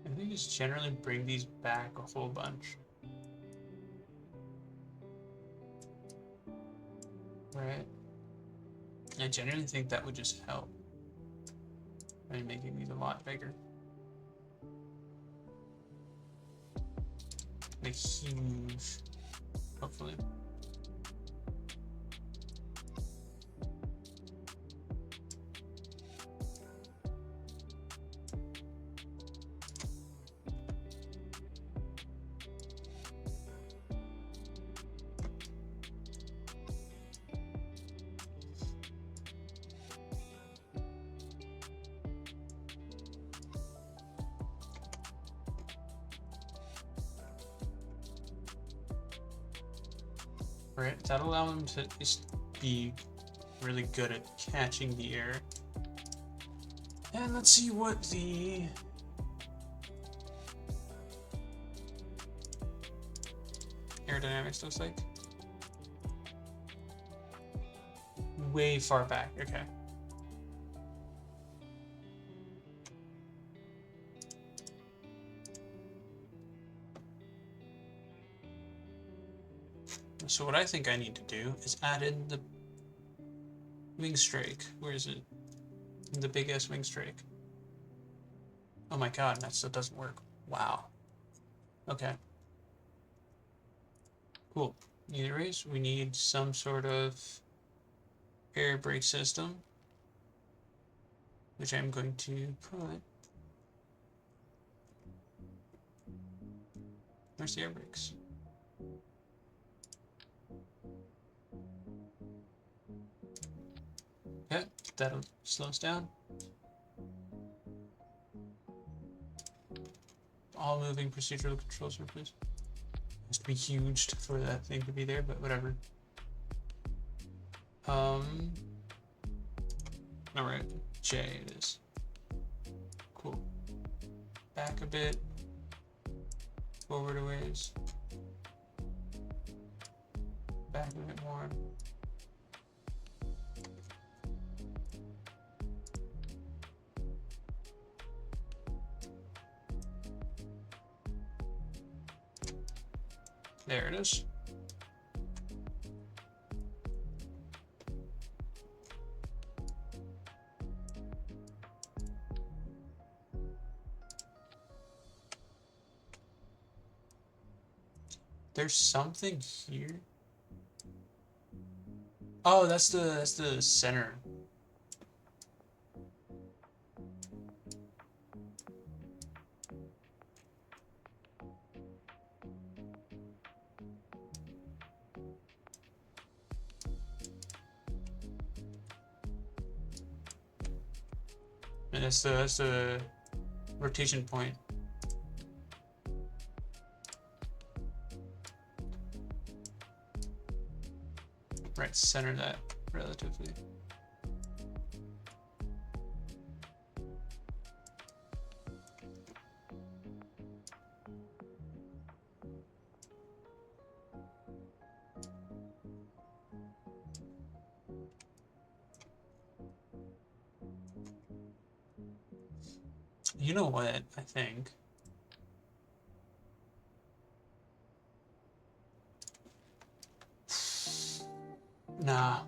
I think just generally bring these back a whole bunch. Right? I generally think that would just help by making these a lot bigger. Like huge, hopefully. Right, that'll allow them to just be really good at catching the air. And let's see what the aerodynamics looks like. Way far back, okay. So what I think I need to do is add in the wing strake. Where is it? The big ass wing strake. Oh my god, that still doesn't work. Wow. Okay. Cool. Either ways, we need some sort of air brake system, which I'm going to put. Where's the air brakes? Okay, that'll slow us down. All moving procedural controls are please. Has to be huge for that thing to be there, but whatever. Alright, J it is. Cool. Back a bit. Forward a ways. Back a bit more. There it is. There's something here. Oh, that's the center. And that's the rotation point. Right, center that relatively. You know what, I think. Nah.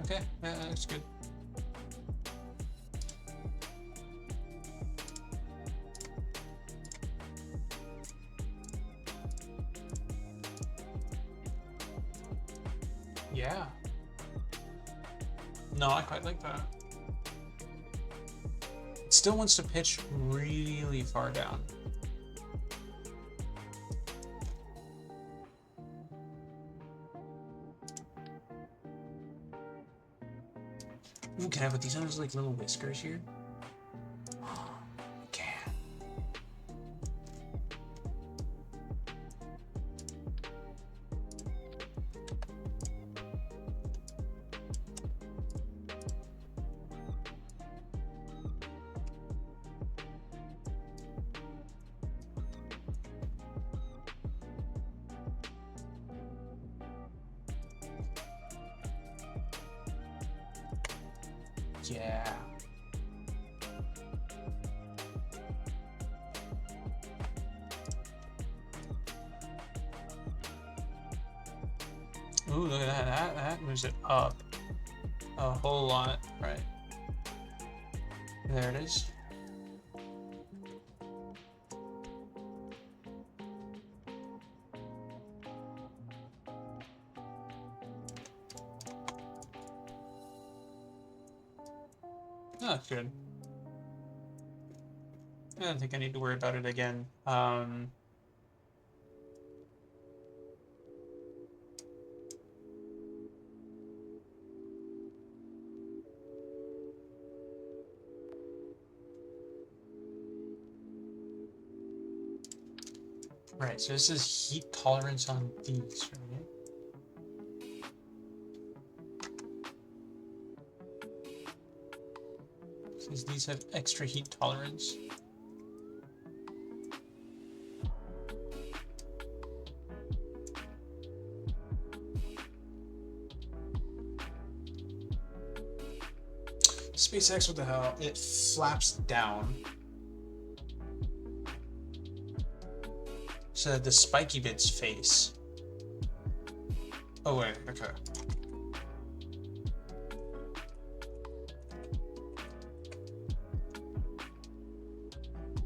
Okay, yeah, that's good. Yeah. No, I quite like that. It still wants to pitch really far down. Ooh, can I put these on as like little whiskers here? Can. Yeah. Ooh, look at that. That moves it up a whole lot. Right. There it is. Oh, good. I don't think I need to worry about it again. Right, so this is heat tolerance on these, right? Since these have extra heat tolerance. SpaceX, what the hell? It flaps down. So the spiky bits face. Oh wait, okay.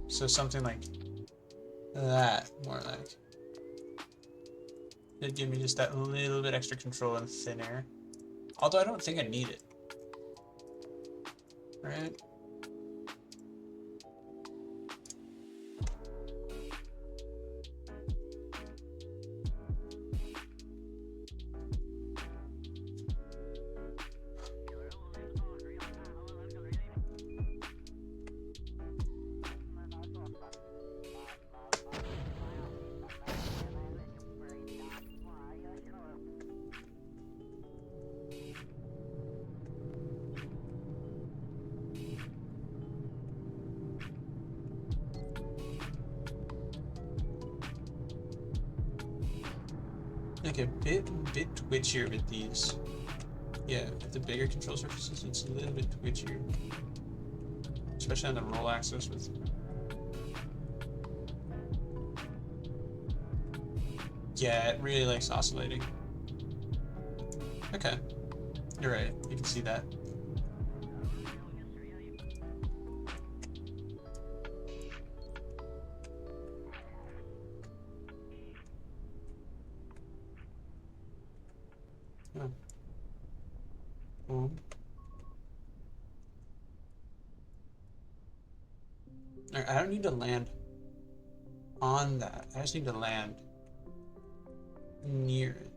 So something like that, more like. It'd give me just that little bit extra control and thin air. Although I don't think I need it. Right? Like a bit twitchier with these. Yeah, with the bigger control surfaces, it's a little bit twitchier. Especially on the roll axis with. Yeah, it really likes oscillating. Okay. You're right, you can see that. Oh. Boom. Alright, I don't need to land on that. I just need to land near it.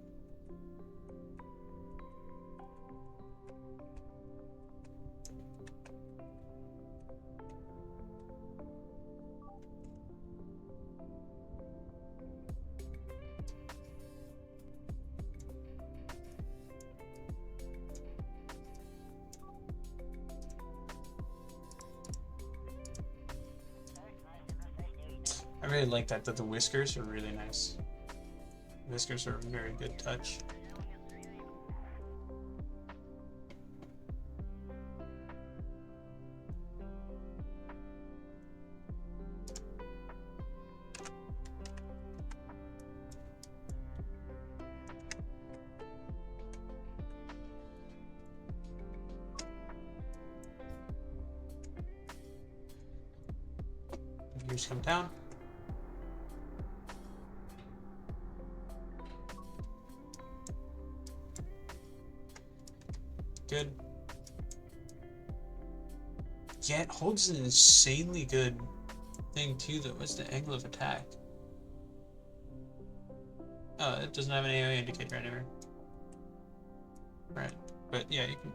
I really like that the whiskers are really nice. Whiskers are a very good touch. Gears come down. Good. Yeah, it holds an insanely good thing too, though. What's the angle of attack? Oh, it doesn't have an AoE indicator anywhere. Right. But yeah, you can.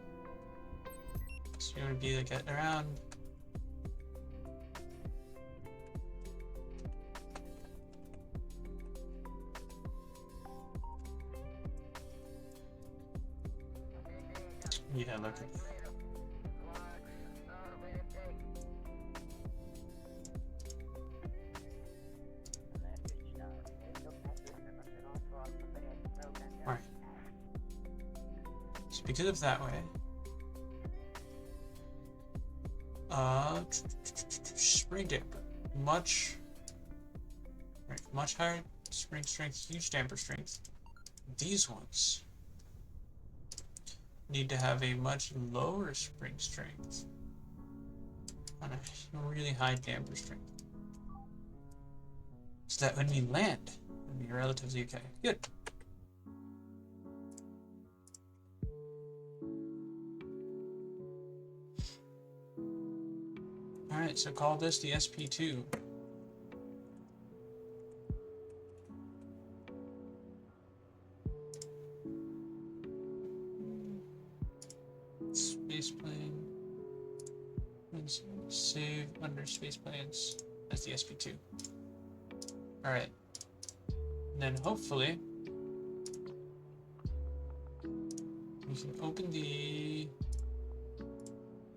So you want to be like at around. Yeah, look. Alright. So because of that way. Spring damper. Much higher spring strength, huge damper strength. These ones need to have a much lower spring strength on a really high damper strength. So that when we land, it'll be relatively okay. Good. Alright, so call this the SP2. Spaceplane. Save under spaceplanes as the SP2. Alright. And then hopefully we can open the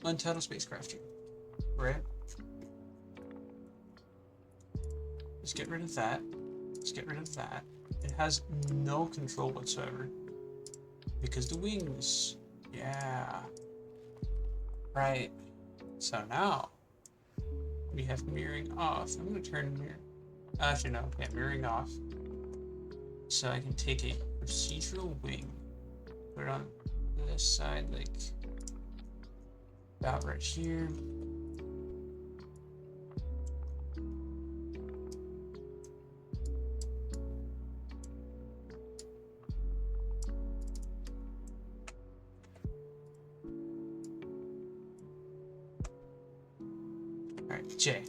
Untitled Spacecraft here. Right? Let's get rid of that. Let's get rid of that. It has no control whatsoever. Because the wings. Yeah. Right. So now we have mirroring off. I'm gonna turn mirror. Actually no, yeah, mirroring off. So I can take a procedural wing, put it on this side, like about right here. Alright, J.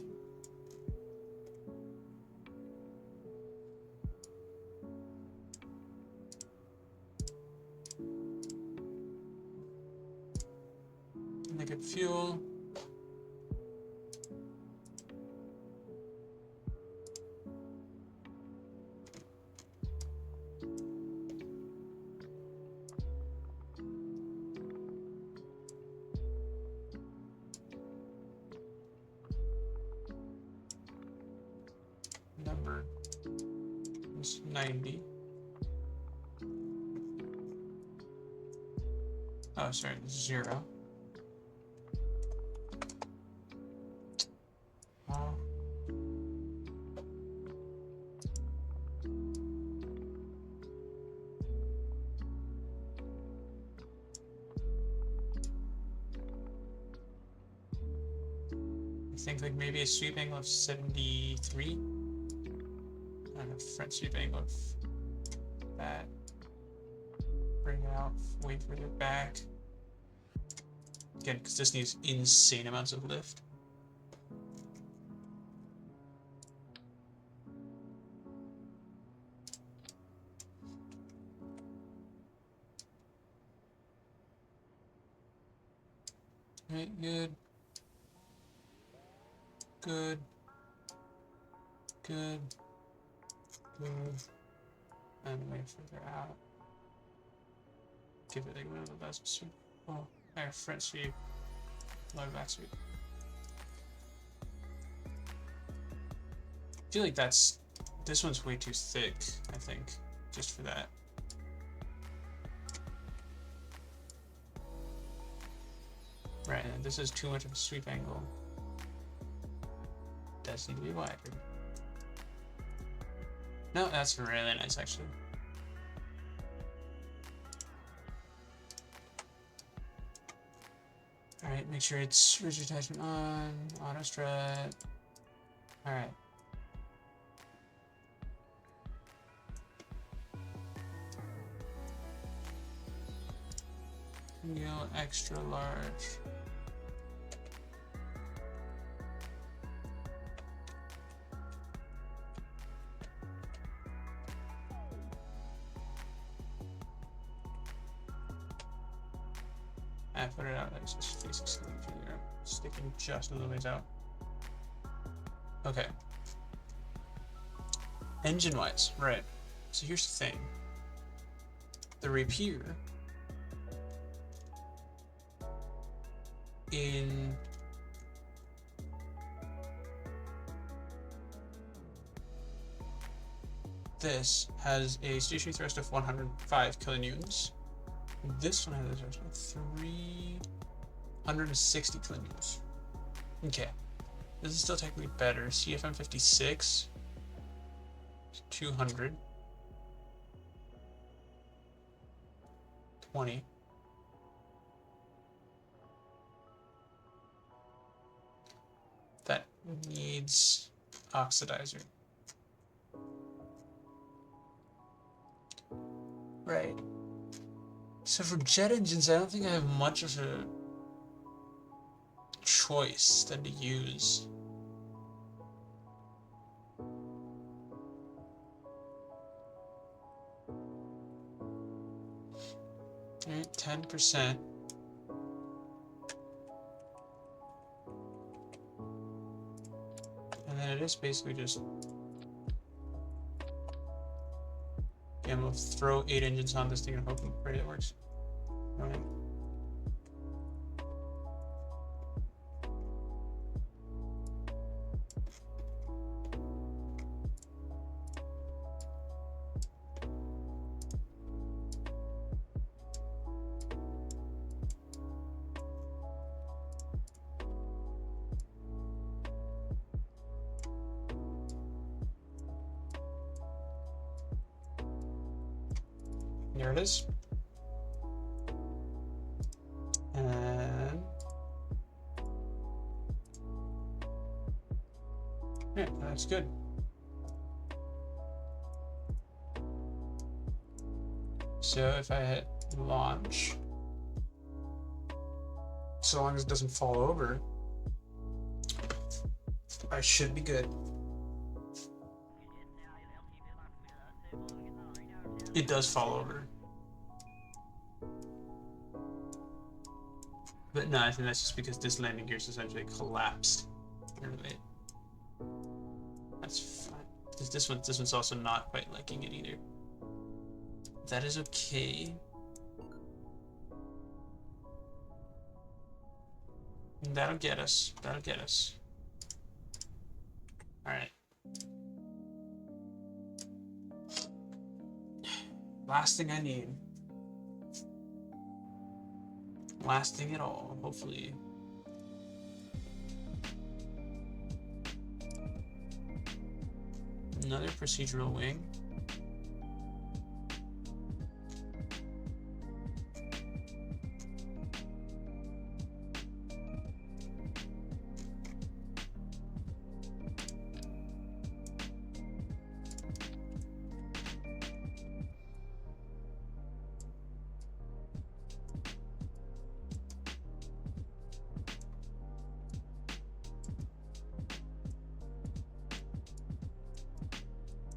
Liquid fuel. Number is 90. Oh, sorry, 0. I think like maybe a sweep angle of 73. And a front sweep angle of that. Bring it out way further back. Again, because this needs insane amounts of lift. Right, good. Good. Good. Good. And way further out. Give it like one of the best sweep. Oh, our front sweep. Lower back sweep. I feel like this one's way too thick, I think, just for that. Right, and this is too much of a sweep angle. Does need to be wider. No, that's really nice actually. Alright, make sure it's rigid attachment on, auto strut. Alright. Go extra large. I put it out like it's just facing there, sticking just a little ways out. Okay. Engine wise, right. So here's the thing. The rapier in this has a stationary thrust of 105 kilonewtons. This one has a thrust of 360 kilonewtons. Okay, this is still technically better. CFM 56, 200, 20. That needs oxidizer. Right. So for jet engines, I don't think I have much of a choice than to use. Alright, 10%. And then it is basically just... Yeah, I'm gonna throw 8 engines on this thing and hope and pray it works. Alright. There it is. And yeah, that's good. So if I hit launch, so long as it doesn't fall over, I should be good. It does fall over. But no, I think that's just because this landing gear is essentially collapsed. That's fine. This one's also not quite liking it either. That is okay. That'll get us. That'll get us. Alright. Last thing I need. Last thing at all, hopefully. Another procedural wing.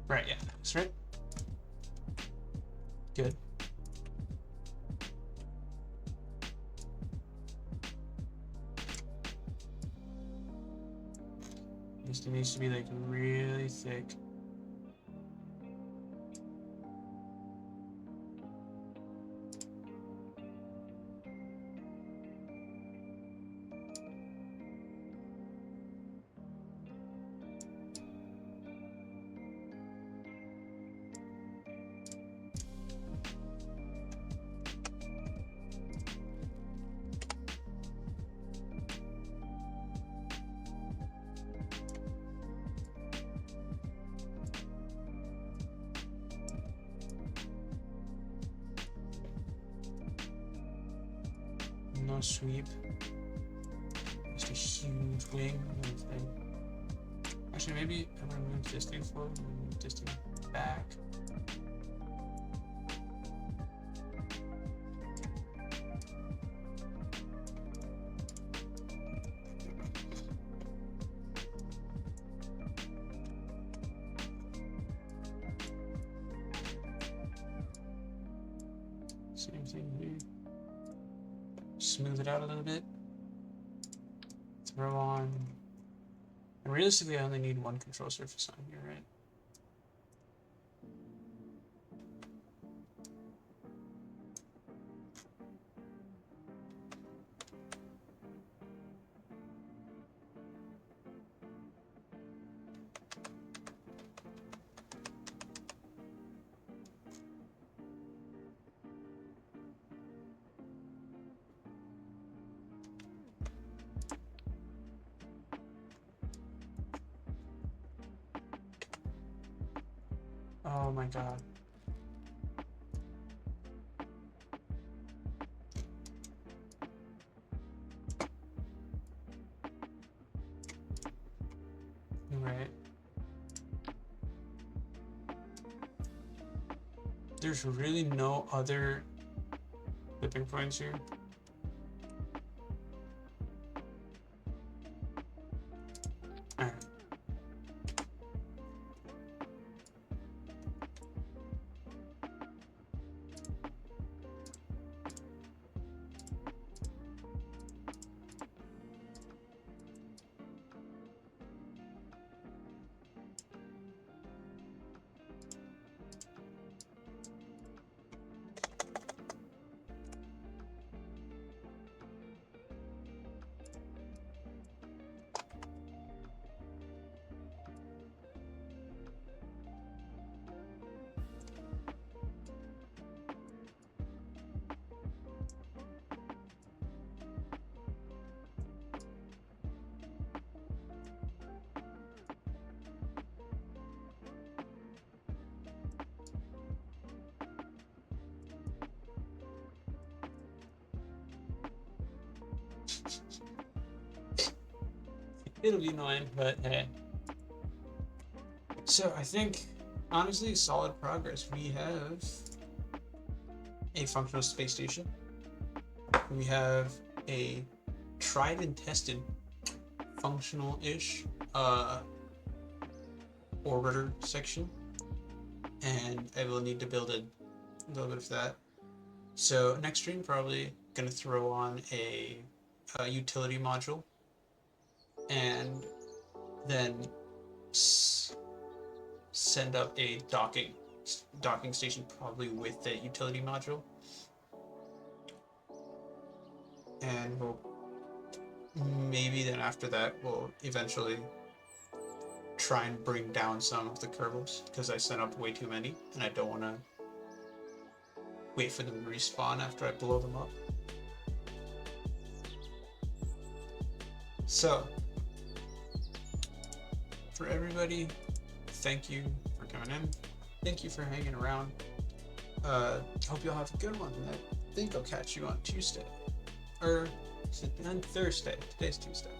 Right, yeah, that's right. Good. This thing needs to be like really thick. No sweep. Just a huge wing. Actually, maybe I'm gonna move this thing forward and move this thing back. Same thing here. Smooth it out a little bit. Throw on. And realistically, I only need one control surface on here, right? Oh my god. Right. There's really no other flipping points here. It'll be annoying, but hey. So I think, honestly, solid progress. We have a functional space station. We have a tried and tested functional-ish orbiter section, and I will need to build a little bit of that. So next stream, probably gonna throw on a utility module, and then send up a docking station, probably with the utility module, and we'll maybe then after that we'll eventually try and bring down some of the Kerbals, because I sent up way too many and I don't want to wait for them to respawn after I blow them up. So for everybody, thank you for coming in, thank you for hanging around. Hope you'll have a good one, and I think I'll catch you on Tuesday, or on Thursday. Today's Tuesday.